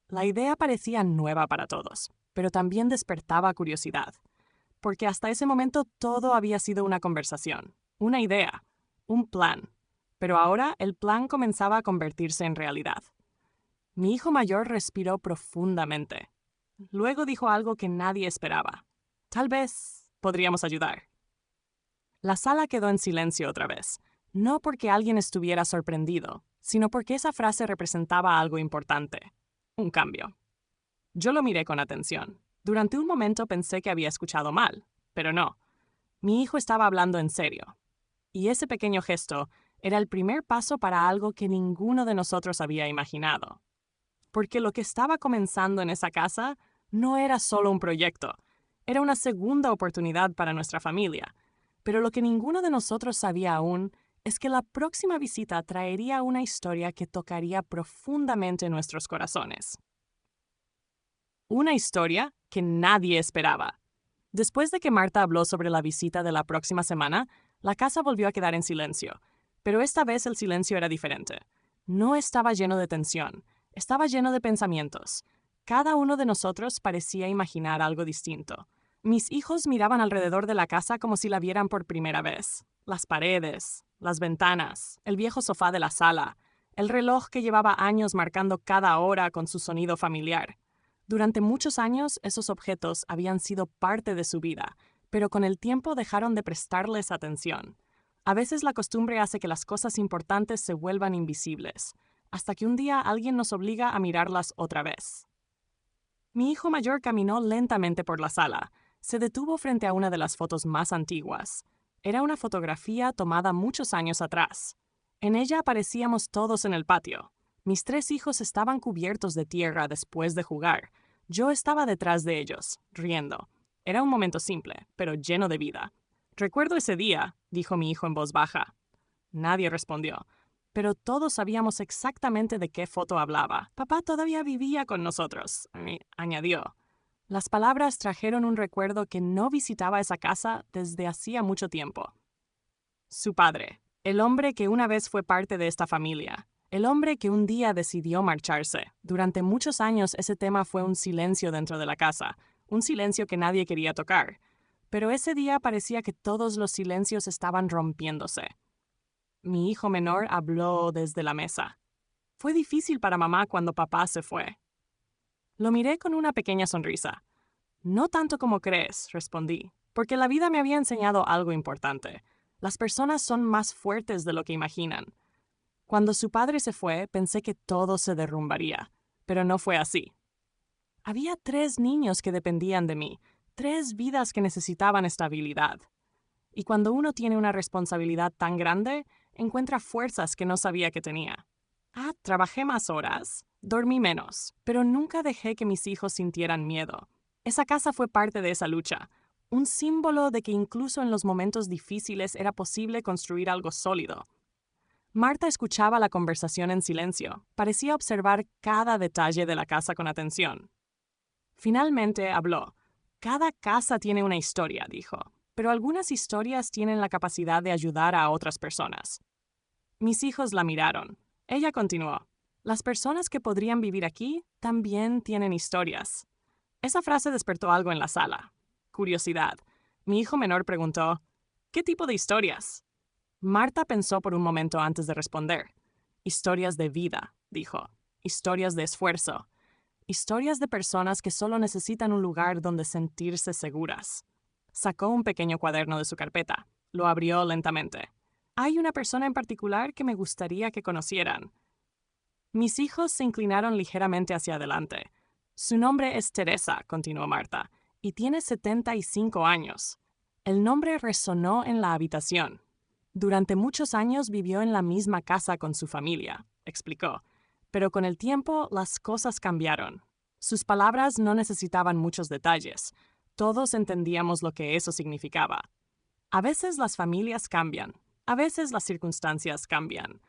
La idea parecía nueva para todos, pero también despertaba curiosidad, porque hasta ese momento todo había sido una conversación, una idea, un plan, pero ahora el plan comenzaba a convertirse en realidad. Mi hijo mayor respiró profundamente. Luego dijo algo que nadie esperaba. Tal vez podríamos ayudar. La sala quedó en silencio otra vez, no porque alguien estuviera sorprendido, sino porque esa frase representaba algo importante, un cambio. Yo lo miré con atención. Durante un momento pensé que había escuchado mal, pero no. Mi hijo estaba hablando en serio. Y ese pequeño gesto era el primer paso para algo que ninguno de nosotros había imaginado. Porque lo que estaba comenzando en esa casa no era solo un proyecto, era una segunda oportunidad para nuestra familia. Pero lo que ninguno de nosotros sabía aún es que la próxima visita traería una historia que tocaría profundamente nuestros corazones. Una historia que nadie esperaba. Después de que Marta habló sobre la visita de la próxima semana, la casa volvió a quedar en silencio, pero esta vez el silencio era diferente. No estaba lleno de tensión, estaba lleno de pensamientos. Cada uno de nosotros parecía imaginar algo distinto. Mis hijos miraban alrededor de la casa como si la vieran por primera vez. Las paredes, las ventanas, el viejo sofá de la sala, el reloj que llevaba años marcando cada hora con su sonido familiar. Durante muchos años esos objetos habían sido parte de su vida, pero con el tiempo dejaron de prestarles atención. A veces la costumbre hace que las cosas importantes se vuelvan invisibles, hasta que un día alguien nos obliga a mirarlas otra vez. Mi hijo mayor caminó lentamente por la sala. Se detuvo frente a una de las fotos más antiguas. Era una fotografía tomada muchos años atrás. En ella aparecíamos todos en el patio. Mis 3 hijos estaban cubiertos de tierra después de jugar. Yo estaba detrás de ellos, riendo. Era un momento simple, pero lleno de vida. «Recuerdo ese día», dijo mi hijo en voz baja. Nadie respondió, pero todos sabíamos exactamente de qué foto hablaba. «Papá todavía vivía con nosotros», añadió. Las palabras trajeron un recuerdo que no visitaba esa casa desde hacía mucho tiempo. Su padre, el hombre que una vez fue parte de esta familia. El hombre que un día decidió marcharse. Durante muchos años ese tema fue un silencio dentro de la casa, un silencio que nadie quería tocar. Pero ese día parecía que todos los silencios estaban rompiéndose. Mi hijo menor habló desde la mesa. Fue difícil para mamá cuando papá se fue. Lo miré con una pequeña sonrisa. No tanto como crees, respondí, porque la vida me había enseñado algo importante. Las personas son más fuertes de lo que imaginan. Cuando su padre se fue, pensé que todo se derrumbaría, pero no fue así. Había 3 niños que dependían de mí, 3 vidas que necesitaban estabilidad. Y cuando uno tiene una responsabilidad tan grande, encuentra fuerzas que no sabía que tenía. Trabajé más horas, dormí menos, pero nunca dejé que mis hijos sintieran miedo. Esa casa fue parte de esa lucha, un símbolo de que incluso en los momentos difíciles era posible construir algo sólido. Marta escuchaba la conversación en silencio. Parecía observar cada detalle de la casa con atención. Finalmente habló. «Cada casa tiene una historia», dijo, «pero algunas historias tienen la capacidad de ayudar a otras personas». Mis hijos la miraron. Ella continuó. «Las personas que podrían vivir aquí también tienen historias». Esa frase despertó algo en la sala. Curiosidad. Mi hijo menor preguntó, «¿Qué tipo de historias?» Marta pensó por un momento antes de responder. «Historias de vida», dijo. «Historias de esfuerzo. Historias de personas que solo necesitan un lugar donde sentirse seguras». Sacó un pequeño cuaderno de su carpeta. Lo abrió lentamente. «Hay una persona en particular que me gustaría que conocieran». Mis hijos se inclinaron ligeramente hacia adelante. «Su nombre es Teresa», continuó Marta, «y tiene 75 años». El nombre resonó en la habitación. «Durante muchos años vivió en la misma casa con su familia», explicó, «pero con el tiempo las cosas cambiaron». Sus palabras no necesitaban muchos detalles. Todos entendíamos lo que eso significaba. A veces las familias cambian, a veces las circunstancias cambian.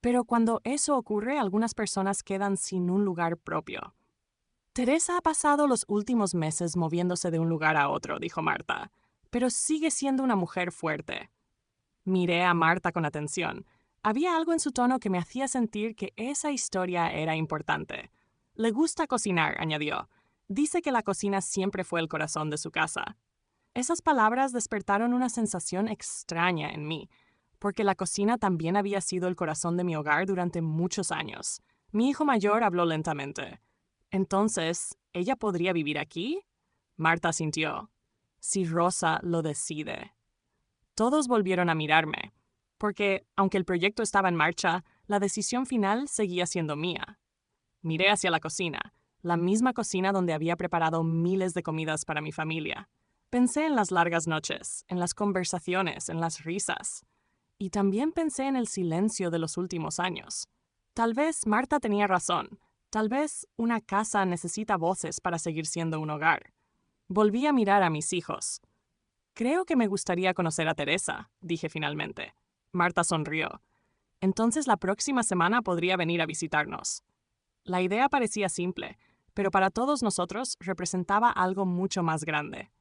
Pero cuando eso ocurre, algunas personas quedan sin un lugar propio. «Teresa ha pasado los últimos meses moviéndose de un lugar a otro», dijo Marta, «pero sigue siendo una mujer fuerte». Miré a Marta con atención. Había algo en su tono que me hacía sentir que esa historia era importante. Le gusta cocinar, añadió. Dice que la cocina siempre fue el corazón de su casa. Esas palabras despertaron una sensación extraña en mí, porque la cocina también había sido el corazón de mi hogar durante muchos años. Mi hijo mayor habló lentamente. Entonces, ¿ella podría vivir aquí? Marta asintió. Si Rosa lo decide. Todos volvieron a mirarme, porque, aunque el proyecto estaba en marcha, la decisión final seguía siendo mía. Miré hacia la cocina, la misma cocina donde había preparado miles de comidas para mi familia. Pensé en las largas noches, en las conversaciones, en las risas. Y también pensé en el silencio de los últimos años. Tal vez Marta tenía razón. Tal vez una casa necesita voces para seguir siendo un hogar. Volví a mirar a mis hijos. Creo que me gustaría conocer a Teresa, dije finalmente. Marta sonrió. Entonces la próxima semana podría venir a visitarnos. La idea parecía simple, pero para todos nosotros representaba algo mucho más grande.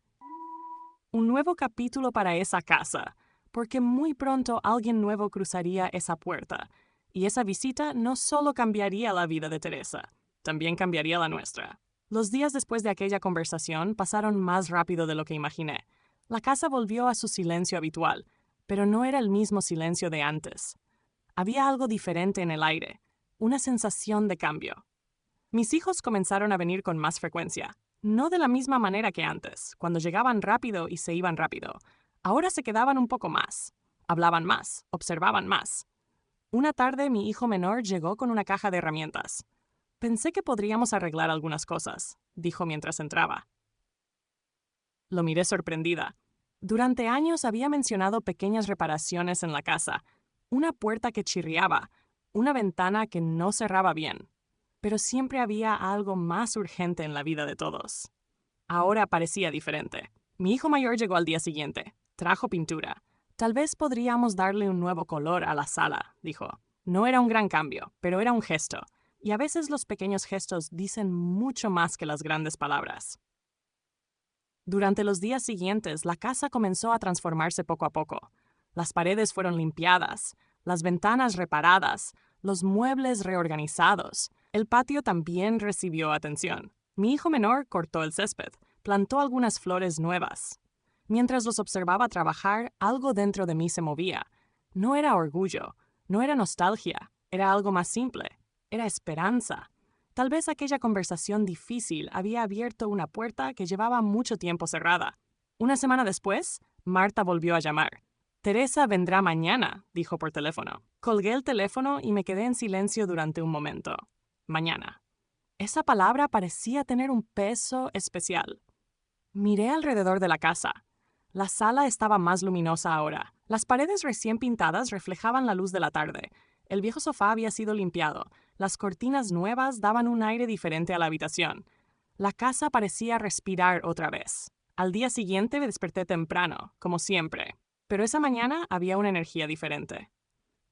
Un nuevo capítulo para esa casa, porque muy pronto alguien nuevo cruzaría esa puerta, y esa visita no solo cambiaría la vida de Teresa, también cambiaría la nuestra. Los días después de aquella conversación pasaron más rápido de lo que imaginé. La casa volvió a su silencio habitual, pero no era el mismo silencio de antes. Había algo diferente en el aire, una sensación de cambio. Mis hijos comenzaron a venir con más frecuencia. No de la misma manera que antes, cuando llegaban rápido y se iban rápido. Ahora se quedaban un poco más. Hablaban más, observaban más. Una tarde mi hijo menor llegó con una caja de herramientas. Pensé que podríamos arreglar algunas cosas, dijo mientras entraba. Lo miré sorprendida. Durante años había mencionado pequeñas reparaciones en la casa, una puerta que chirriaba, una ventana que no cerraba bien. Pero siempre había algo más urgente en la vida de todos. Ahora parecía diferente. Mi hijo mayor llegó al día siguiente. Trajo pintura. Tal vez podríamos darle un nuevo color a la sala, dijo. No era un gran cambio, pero era un gesto. Y a veces los pequeños gestos dicen mucho más que las grandes palabras. Durante los días siguientes, la casa comenzó a transformarse poco a poco. Las paredes fueron limpiadas, las ventanas reparadas, los muebles reorganizados. El patio también recibió atención. Mi hijo menor cortó el césped, plantó algunas flores nuevas. Mientras los observaba trabajar, algo dentro de mí se movía. No era orgullo, no era nostalgia, era algo más simple, era esperanza. Tal vez aquella conversación difícil había abierto una puerta que llevaba mucho tiempo cerrada. Una semana después, Marta volvió a llamar. Teresa vendrá mañana, dijo por teléfono. Colgué el teléfono y me quedé en silencio durante un momento. Mañana. Esa palabra parecía tener un peso especial. Miré alrededor de la casa. La sala estaba más luminosa ahora. Las paredes recién pintadas reflejaban la luz de la tarde. El viejo sofá había sido limpiado. Las cortinas nuevas daban un aire diferente a la habitación. La casa parecía respirar otra vez. Al día siguiente me desperté temprano, como siempre, pero esa mañana había una energía diferente.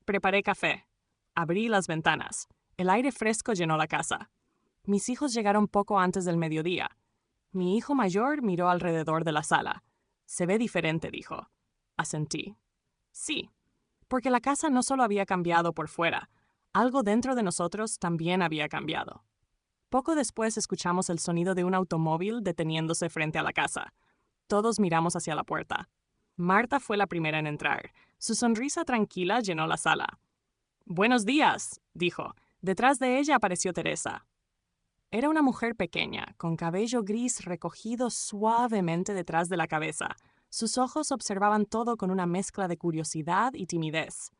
Preparé café. Abrí las ventanas. El aire fresco llenó la casa. Mis hijos llegaron poco antes del mediodía. Mi hijo mayor miró alrededor de la sala. Se ve diferente, dijo. Asentí. Sí, porque la casa no solo había cambiado por fuera, algo dentro de nosotros también había cambiado. Poco después escuchamos el sonido de un automóvil deteniéndose frente a la casa. Todos miramos hacia la puerta. Marta fue la primera en entrar. Su sonrisa tranquila llenó la sala. «Buenos días», dijo. Detrás de ella apareció Teresa. Era una mujer pequeña, con cabello gris recogido suavemente detrás de la cabeza. Sus ojos observaban todo con una mezcla de curiosidad y timidez.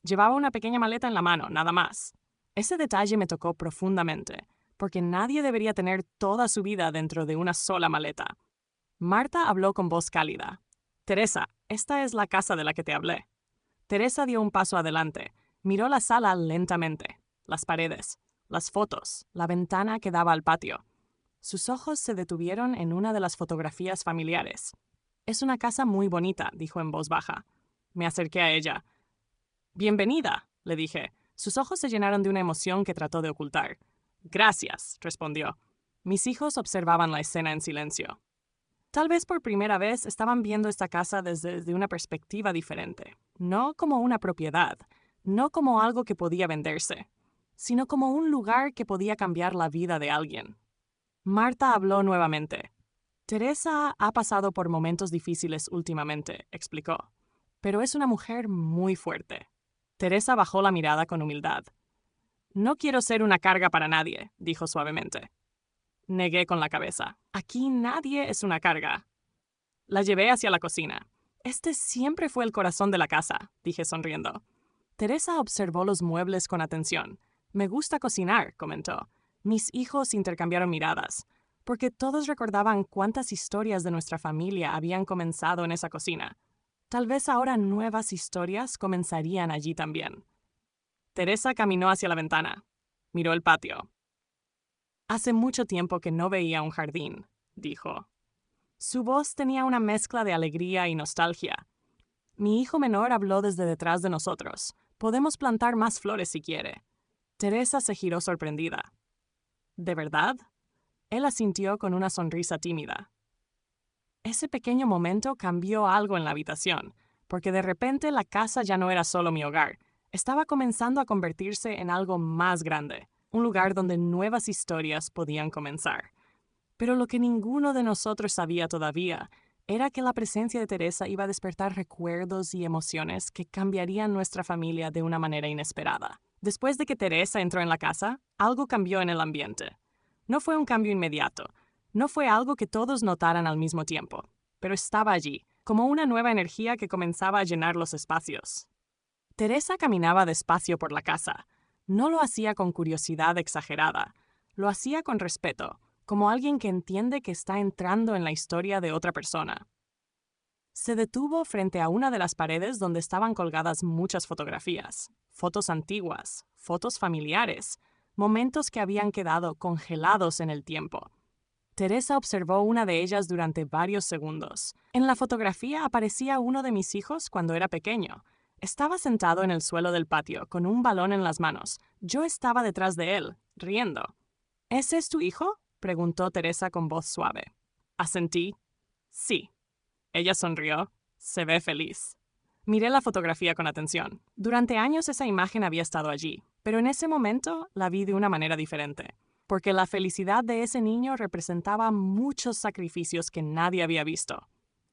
Llevaba una pequeña maleta en la mano, nada más. Ese detalle me tocó profundamente, porque nadie debería tener toda su vida dentro de una sola maleta. Marta habló con voz cálida. «Teresa, esta es la casa de la que te hablé». Teresa dio un paso adelante. Miró la sala lentamente, las paredes, las fotos, la ventana que daba al patio. Sus ojos se detuvieron en una de las fotografías familiares. «Es una casa muy bonita», dijo en voz baja. Me acerqué a ella. «Bienvenida», le dije. Sus ojos se llenaron de una emoción que trató de ocultar. «Gracias», respondió. Mis hijos observaban la escena en silencio. Tal vez por primera vez estaban viendo esta casa desde una perspectiva diferente. No como una propiedad, no como algo que podía venderse, sino como un lugar que podía cambiar la vida de alguien. Marta habló nuevamente. Teresa ha pasado por momentos difíciles últimamente, explicó, pero es una mujer muy fuerte. Teresa bajó la mirada con humildad. No quiero ser una carga para nadie, dijo suavemente. Negué con la cabeza. Aquí nadie es una carga. La llevé hacia la cocina. Este siempre fue el corazón de la casa, dije sonriendo. Teresa observó los muebles con atención. Me gusta cocinar, comentó. Mis hijos intercambiaron miradas, porque todos recordaban cuántas historias de nuestra familia habían comenzado en esa cocina. Tal vez ahora nuevas historias comenzarían allí también. Teresa caminó hacia la ventana. Miró el patio. Hace mucho tiempo que no veía un jardín, dijo. Su voz tenía una mezcla de alegría y nostalgia. Mi hijo menor habló desde detrás de nosotros. Podemos plantar más flores si quiere. Teresa se giró sorprendida. ¿De verdad? Él asintió con una sonrisa tímida. Ese pequeño momento cambió algo en la habitación, porque de repente la casa ya no era solo mi hogar. Estaba comenzando a convertirse en algo más grande, un lugar donde nuevas historias podían comenzar. Pero lo que ninguno de nosotros sabía todavía era que la presencia de Teresa iba a despertar recuerdos y emociones que cambiarían nuestra familia de una manera inesperada. Después de que Teresa entró en la casa, algo cambió en el ambiente. No fue un cambio inmediato, no fue algo que todos notaran al mismo tiempo, pero estaba allí, como una nueva energía que comenzaba a llenar los espacios. Teresa caminaba despacio por la casa. No lo hacía con curiosidad exagerada, lo hacía con respeto, como alguien que entiende que está entrando en la historia de otra persona. Se detuvo frente a una de las paredes donde estaban colgadas muchas fotografías, fotos antiguas, fotos familiares, momentos que habían quedado congelados en el tiempo. Teresa observó una de ellas durante varios segundos. En la fotografía aparecía uno de mis hijos cuando era pequeño. Estaba sentado en el suelo del patio, con un balón en las manos. Yo estaba detrás de él, riendo. ¿Ese es tu hijo?, preguntó Teresa con voz suave. Asentí. Sí. Ella sonrió. Se ve feliz. Miré la fotografía con atención. Durante años esa imagen había estado allí, pero en ese momento la vi de una manera diferente, porque la felicidad de ese niño representaba muchos sacrificios que nadie había visto.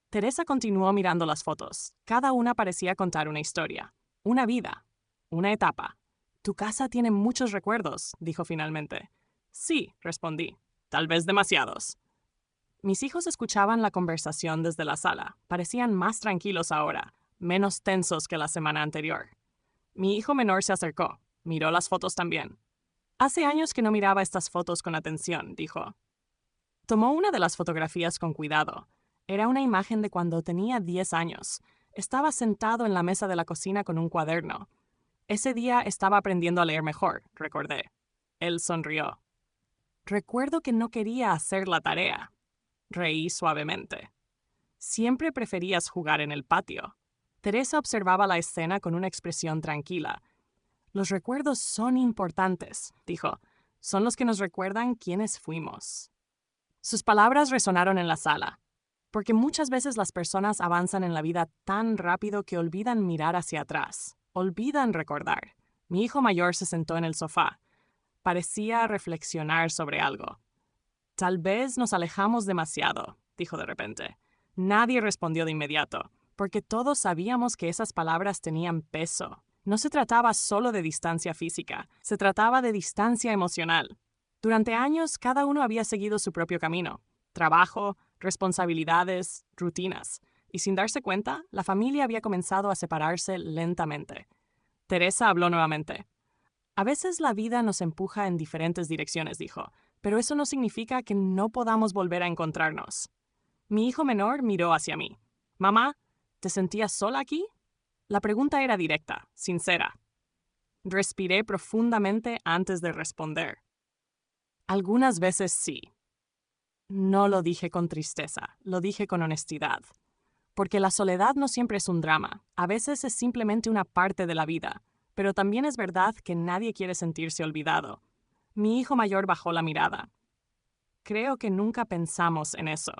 Teresa continuó mirando las fotos. Cada una parecía contar una historia, una vida, una etapa. Tu casa tiene muchos recuerdos, dijo finalmente. Sí, respondí. Tal vez demasiados. Mis hijos escuchaban la conversación desde la sala. Parecían más tranquilos ahora, menos tensos que la semana anterior. Mi hijo menor se acercó. Miró las fotos también. Hace años que no miraba estas fotos con atención, dijo. Tomó una de las fotografías con cuidado. Era una imagen de cuando tenía 10 años. Estaba sentado en la mesa de la cocina con un cuaderno. Ese día estaba aprendiendo a leer mejor, recordé. Él sonrió. Recuerdo que no quería hacer la tarea. Reí suavemente. Siempre preferías jugar en el patio. Teresa observaba la escena con una expresión tranquila. Los recuerdos son importantes, dijo. Son los que nos recuerdan quiénes fuimos. Sus palabras resonaron en la sala, porque muchas veces las personas avanzan en la vida tan rápido que olvidan mirar hacia atrás, olvidan recordar. Mi hijo mayor se sentó en el sofá. Parecía reflexionar sobre algo. Tal vez nos alejamos demasiado, dijo de repente. Nadie respondió de inmediato, porque todos sabíamos que esas palabras tenían peso. No se trataba solo de distancia física, se trataba de distancia emocional. Durante años, cada uno había seguido su propio camino. Trabajo, responsabilidades, rutinas. Y sin darse cuenta, la familia había comenzado a separarse lentamente. Teresa habló nuevamente. A veces la vida nos empuja en diferentes direcciones, dijo, pero eso no significa que no podamos volver a encontrarnos. Mi hijo menor miró hacia mí. Mamá, ¿te sentías sola aquí? La pregunta era directa, sincera. Respiré profundamente antes de responder. Algunas veces sí. No lo dije con tristeza, lo dije con honestidad. Porque la soledad no siempre es un drama, a veces es simplemente una parte de la vida, pero también es verdad que nadie quiere sentirse olvidado. Mi hijo mayor bajó la mirada. Creo que nunca pensamos en eso.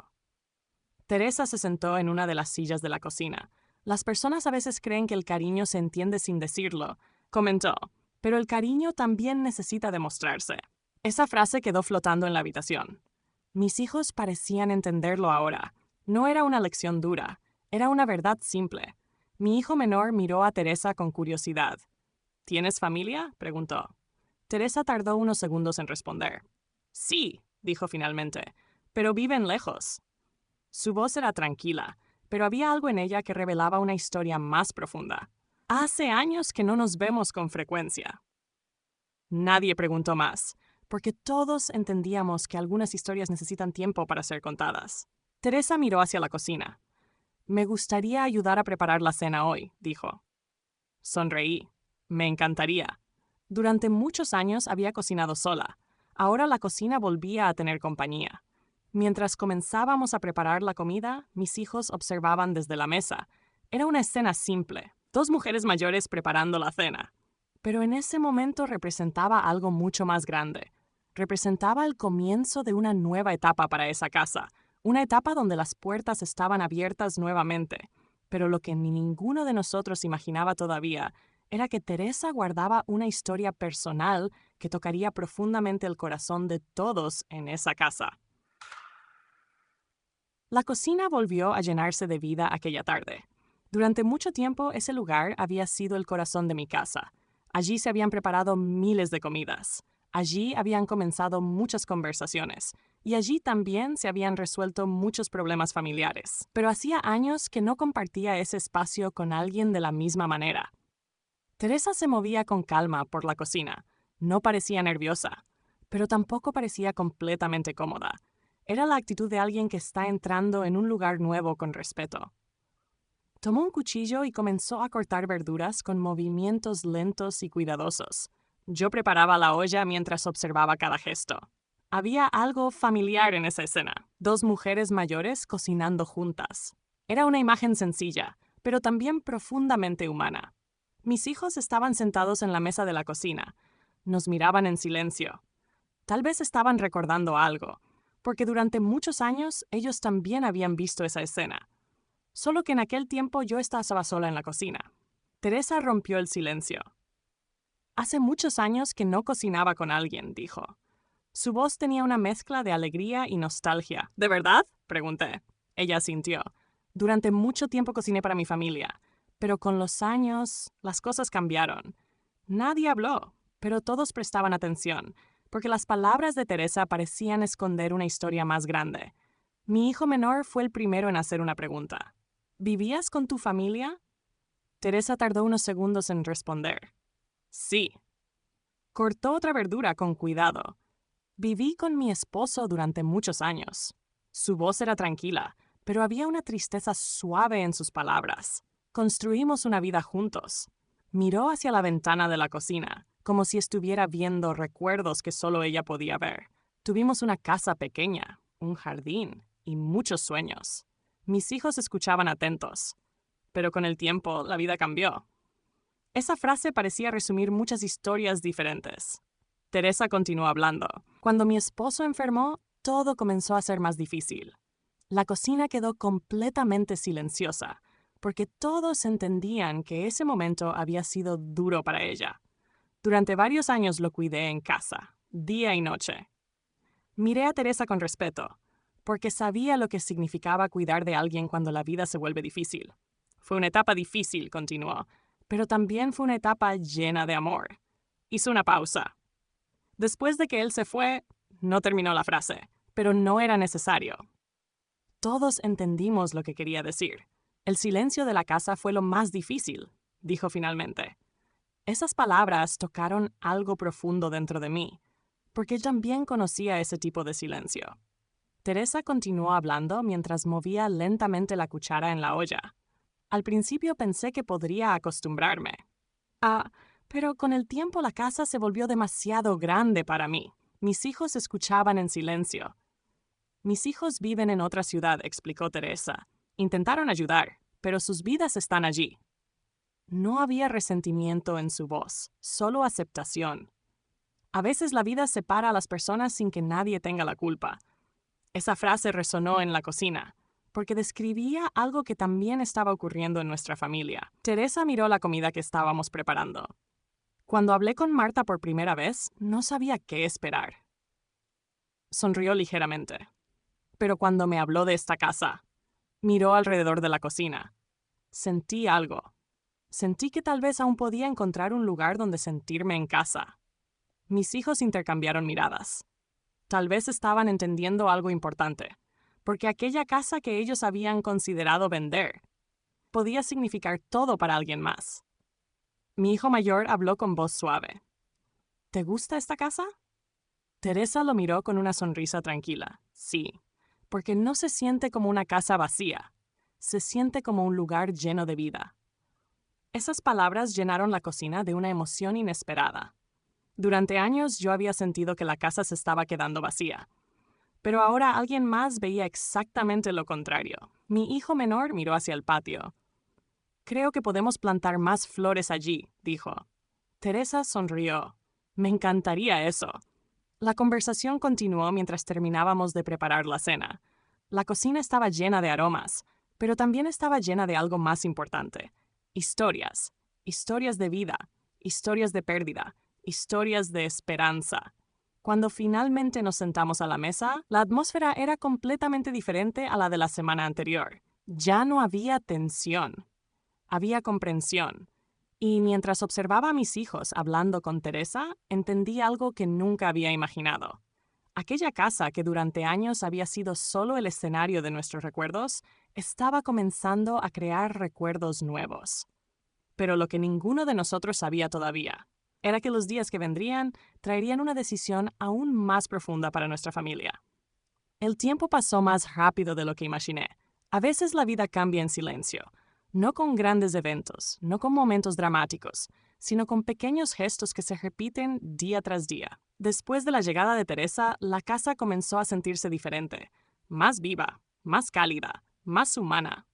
Teresa se sentó en una de las sillas de la cocina. Las personas a veces creen que el cariño se entiende sin decirlo, comentó. pero el cariño también necesita demostrarse. Esa frase quedó flotando en la habitación. Mis hijos parecían entenderlo ahora. No era una lección dura, era una verdad simple. Mi hijo menor miró a Teresa con curiosidad. ¿Tienes familia?, preguntó. Teresa tardó unos segundos en responder. Sí, dijo finalmente, pero viven lejos. Su voz era tranquila, pero había algo en ella que revelaba una historia más profunda. Hace años que no nos vemos con frecuencia. Nadie preguntó más, porque todos entendíamos que algunas historias necesitan tiempo para ser contadas. Teresa miró hacia la cocina. Me gustaría ayudar a preparar la cena hoy, dijo. Sonreí. Me encantaría. Durante muchos años había cocinado sola. Ahora la cocina volvía a tener compañía. Mientras comenzábamos a preparar la comida, mis hijos observaban desde la mesa. Era una escena simple, dos mujeres mayores preparando la cena. Pero en ese momento representaba algo mucho más grande. Representaba el comienzo de una nueva etapa para esa casa, una etapa donde las puertas estaban abiertas nuevamente. Pero lo que ni ninguno de nosotros imaginaba todavía era que Teresa guardaba una historia personal que tocaría profundamente el corazón de todos en esa casa. La cocina volvió a llenarse de vida aquella tarde. Durante mucho tiempo ese lugar había sido el corazón de mi casa. Allí se habían preparado miles de comidas. Allí habían comenzado muchas conversaciones. Y allí también se habían resuelto muchos problemas familiares. Pero hacía años que no compartía ese espacio con alguien de la misma manera. Teresa se movía con calma por la cocina. No parecía nerviosa, pero tampoco parecía completamente cómoda. Era la actitud de alguien que está entrando en un lugar nuevo con respeto. Tomó un cuchillo y comenzó a cortar verduras con movimientos lentos y cuidadosos. Yo preparaba la olla mientras observaba cada gesto. Había algo familiar en esa escena. Dos mujeres mayores cocinando juntas. Era una imagen sencilla, pero también profundamente humana. Mis hijos estaban sentados en la mesa de la cocina. Nos miraban en silencio. Tal vez estaban recordando algo, porque durante muchos años ellos también habían visto esa escena. Solo que en aquel tiempo yo estaba sola en la cocina. Teresa rompió el silencio. Hace muchos años que no cocinaba con alguien, dijo. Su voz tenía una mezcla de alegría y nostalgia. ¿De verdad?, pregunté. Ella asintió. Durante mucho tiempo cociné para mi familia, pero con los años las cosas cambiaron. Nadie habló, pero todos prestaban atención, porque las palabras de Teresa parecían esconder una historia más grande. Mi hijo menor fue el primero en hacer una pregunta. ¿Vivías con tu familia? Teresa tardó unos segundos en responder. Sí. Cortó otra verdura con cuidado. Viví con mi esposo durante muchos años. Su voz era tranquila, pero había una tristeza suave en sus palabras. Construimos una vida juntos. Miró hacia la ventana de la cocina, como si estuviera viendo recuerdos que solo ella podía ver. Tuvimos una casa pequeña, un jardín y muchos sueños. Mis hijos escuchaban atentos, pero con el tiempo la vida cambió. Esa frase parecía resumir muchas historias diferentes. Teresa continuó hablando. Cuando mi esposo enfermó, todo comenzó a ser más difícil. La cocina quedó completamente silenciosa, porque todos entendían que ese momento había sido duro para ella. Durante varios años lo cuidé en casa, día y noche. Miré a Teresa con respeto, porque sabía lo que significaba cuidar de alguien cuando la vida se vuelve difícil. Fue una etapa difícil, continuó, pero también fue una etapa llena de amor. Hizo una pausa. Después de que él se fue, no terminó la frase, pero no era necesario. Todos entendimos lo que quería decir. El silencio de la casa fue lo más difícil, dijo finalmente. Esas palabras tocaron algo profundo dentro de mí, porque yo también conocía ese tipo de silencio. Teresa continuó hablando mientras movía lentamente la cuchara en la olla. Al principio pensé que podría acostumbrarme. Pero con el tiempo la casa se volvió demasiado grande para mí. Mis hijos escuchaban en silencio. Mis hijos viven en otra ciudad, explicó Teresa. Intentaron ayudar, pero sus vidas están allí. No había resentimiento en su voz, solo aceptación. A veces la vida separa a las personas sin que nadie tenga la culpa. Esa frase resonó en la cocina, porque describía algo que también estaba ocurriendo en nuestra familia. Teresa miró la comida que estábamos preparando. Cuando hablé con Marta por primera vez, no sabía qué esperar. Sonrió ligeramente. Pero cuando me habló de esta casa, miró alrededor de la cocina. Sentí algo. Sentí que tal vez aún podía encontrar un lugar donde sentirme en casa. Mis hijos intercambiaron miradas. Tal vez estaban entendiendo algo importante, porque aquella casa que ellos habían considerado vender podía significar todo para alguien más. Mi hijo mayor habló con voz suave. ¿Te gusta esta casa? Teresa lo miró con una sonrisa tranquila. Sí, porque no se siente como una casa vacía. Se siente como un lugar lleno de vida. Esas palabras llenaron la cocina de una emoción inesperada. Durante años yo había sentido que la casa se estaba quedando vacía. Pero ahora alguien más veía exactamente lo contrario. Mi hijo menor miró hacia el patio. Creo que podemos plantar más flores allí, dijo. Teresa sonrió. Me encantaría eso. La conversación continuó mientras terminábamos de preparar la cena. La cocina estaba llena de aromas, pero también estaba llena de algo más importante. Historias. Historias de vida. Historias de pérdida. Historias de esperanza. Cuando finalmente nos sentamos a la mesa, la atmósfera era completamente diferente a la de la semana anterior. Ya no había tensión. Había comprensión. Y mientras observaba a mis hijos hablando con Teresa, entendí algo que nunca había imaginado. Aquella casa que durante años había sido solo el escenario de nuestros recuerdos, estaba comenzando a crear recuerdos nuevos. Pero lo que ninguno de nosotros sabía todavía era que los días que vendrían traerían una decisión aún más profunda para nuestra familia. El tiempo pasó más rápido de lo que imaginé. A veces la vida cambia en silencio, no con grandes eventos, no con momentos dramáticos, sino con pequeños gestos que se repiten día tras día. Después de la llegada de Teresa, la casa comenzó a sentirse diferente, más viva, más cálida, más humana.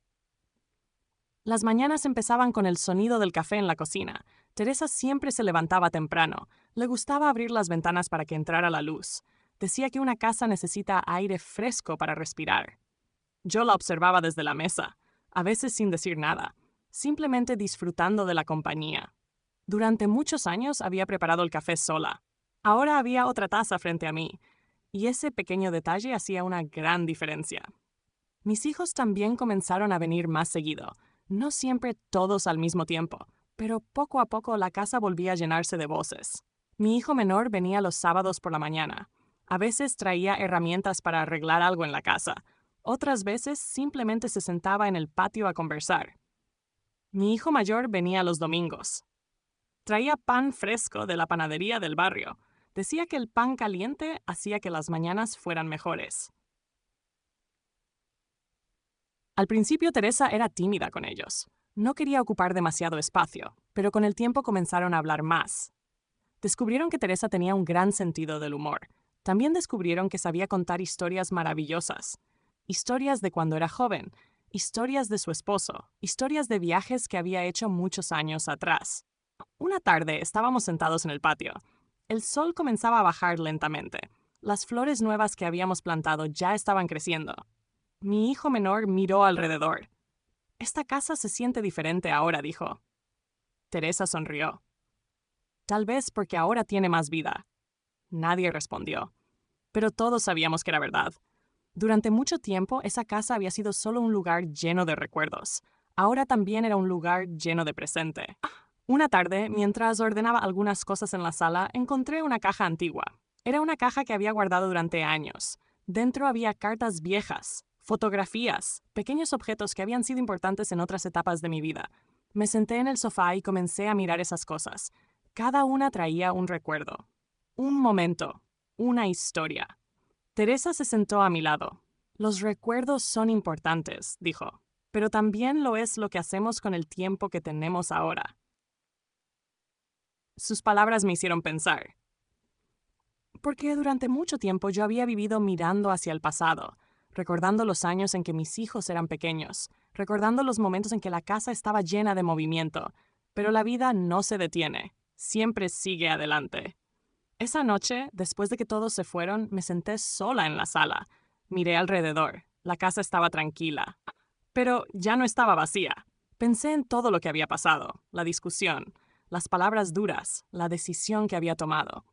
Las mañanas empezaban con el sonido del café en la cocina. Teresa siempre se levantaba temprano. Le gustaba abrir las ventanas para que entrara la luz. Decía que una casa necesita aire fresco para respirar. Yo la observaba desde la mesa, a veces sin decir nada, simplemente disfrutando de la compañía. Durante muchos años había preparado el café sola. Ahora había otra taza frente a mí, y ese pequeño detalle hacía una gran diferencia. Mis hijos también comenzaron a venir más seguido, no siempre todos al mismo tiempo, pero poco a poco la casa volvía a llenarse de voces. Mi hijo menor venía los sábados por la mañana. A veces traía herramientas para arreglar algo en la casa. Otras veces simplemente se sentaba en el patio a conversar. Mi hijo mayor venía los domingos. Traía pan fresco de la panadería del barrio. Decía que el pan caliente hacía que las mañanas fueran mejores. Al principio Teresa era tímida con ellos. No quería ocupar demasiado espacio, pero con el tiempo comenzaron a hablar más. Descubrieron que Teresa tenía un gran sentido del humor. También descubrieron que sabía contar historias maravillosas. Historias de cuando era joven, historias de su esposo, historias de viajes que había hecho muchos años atrás. Una tarde estábamos sentados en el patio. El sol comenzaba a bajar lentamente. Las flores nuevas que habíamos plantado ya estaban creciendo. Mi hijo menor miró alrededor. Esta casa se siente diferente ahora, dijo. Teresa sonrió. Tal vez porque ahora tiene más vida. Nadie respondió. Pero todos sabíamos que era verdad. Durante mucho tiempo, esa casa había sido solo un lugar lleno de recuerdos. Ahora también era un lugar lleno de presente. Una tarde, mientras ordenaba algunas cosas en la sala, encontré una caja antigua. Era una caja que había guardado durante años. Dentro había cartas viejas, fotografías, pequeños objetos que habían sido importantes en otras etapas de mi vida. Me senté en el sofá y comencé a mirar esas cosas. Cada una traía un recuerdo, un momento, una historia. Teresa se sentó a mi lado. Los recuerdos son importantes, dijo, pero también lo es lo que hacemos con el tiempo que tenemos ahora. Sus palabras me hicieron pensar. Porque durante mucho tiempo yo había vivido mirando hacia el pasado, recordando los años en que mis hijos eran pequeños, recordando los momentos en que la casa estaba llena de movimiento, pero la vida no se detiene, siempre sigue adelante. Esa noche, después de que todos se fueron, me senté sola en la sala. Miré alrededor. La casa estaba tranquila. Pero ya no estaba vacía. Pensé en todo lo que había pasado, la discusión, las palabras duras, la decisión que había tomado.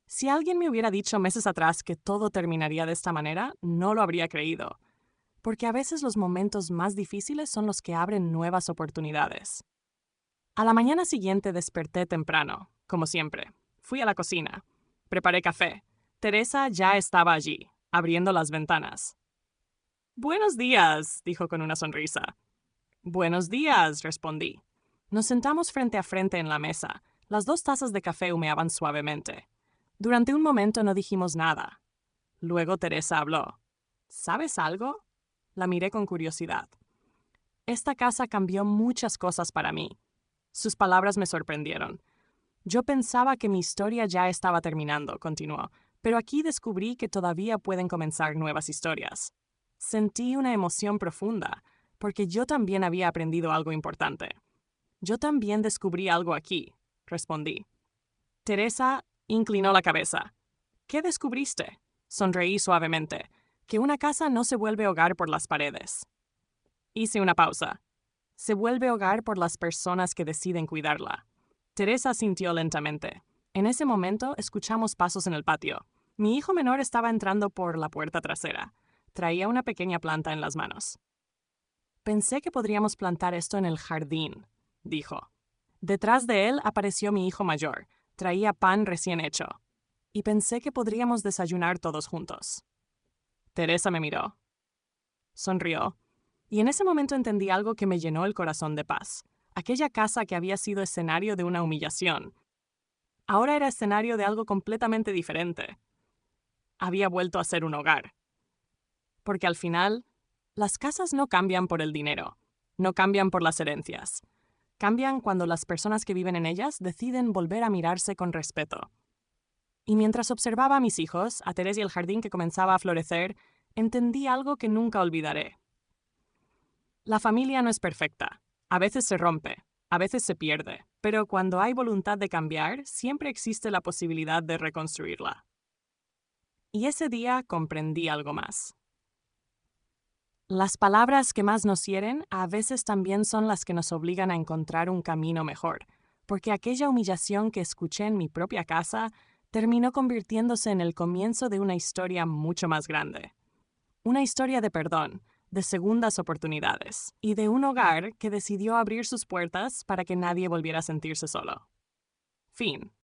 Si alguien me hubiera dicho meses atrás que todo terminaría de esta manera, no lo habría creído, porque a veces los momentos más difíciles son los que abren nuevas oportunidades. A la mañana siguiente desperté temprano, como siempre. Fui a la cocina. Preparé café. Teresa ya estaba allí, abriendo las ventanas. «Buenos días», dijo con una sonrisa. «Buenos días», respondí. Nos sentamos frente a frente en la mesa. Las 2 tazas de café humeaban suavemente. Durante un momento no dijimos nada. Luego Teresa habló. «¿Sabes algo?» La miré con curiosidad. «Esta casa cambió muchas cosas para mí». Sus palabras me sorprendieron. «Yo pensaba que mi historia ya estaba terminando», continuó, «pero aquí descubrí que todavía pueden comenzar nuevas historias». Sentí una emoción profunda, porque yo también había aprendido algo importante. «Yo también descubrí algo aquí», respondí. Teresa inclinó la cabeza. «¿Qué descubriste?» Sonreí suavemente. «Que una casa no se vuelve hogar por las paredes». Hice una pausa. «Se vuelve hogar por las personas que deciden cuidarla». Teresa asintió lentamente. En ese momento escuchamos pasos en el patio. Mi hijo menor estaba entrando por la puerta trasera. Traía una pequeña planta en las manos. «Pensé que podríamos plantar esto en el jardín», dijo. Detrás de él apareció mi hijo mayor. Traía pan recién hecho. Y pensé que podríamos desayunar todos juntos. Teresa me miró. Sonrió. Y en ese momento entendí algo que me llenó el corazón de paz. Aquella casa que había sido escenario de una humillación, ahora era escenario de algo completamente diferente. Había vuelto a ser un hogar. Porque al final, las casas no cambian por el dinero, no cambian por las herencias. Cambian cuando las personas que viven en ellas deciden volver a mirarse con respeto. Y mientras observaba a mis hijos, a Teresa y el jardín que comenzaba a florecer, entendí algo que nunca olvidaré. La familia no es perfecta. A veces se rompe, a veces se pierde, pero cuando hay voluntad de cambiar, siempre existe la posibilidad de reconstruirla. Y ese día comprendí algo más. Las palabras que más nos hieren a veces también son las que nos obligan a encontrar un camino mejor, porque aquella humillación que escuché en mi propia casa terminó convirtiéndose en el comienzo de una historia mucho más grande. Una historia de perdón, de segundas oportunidades, y de un hogar que decidió abrir sus puertas para que nadie volviera a sentirse solo. Fin.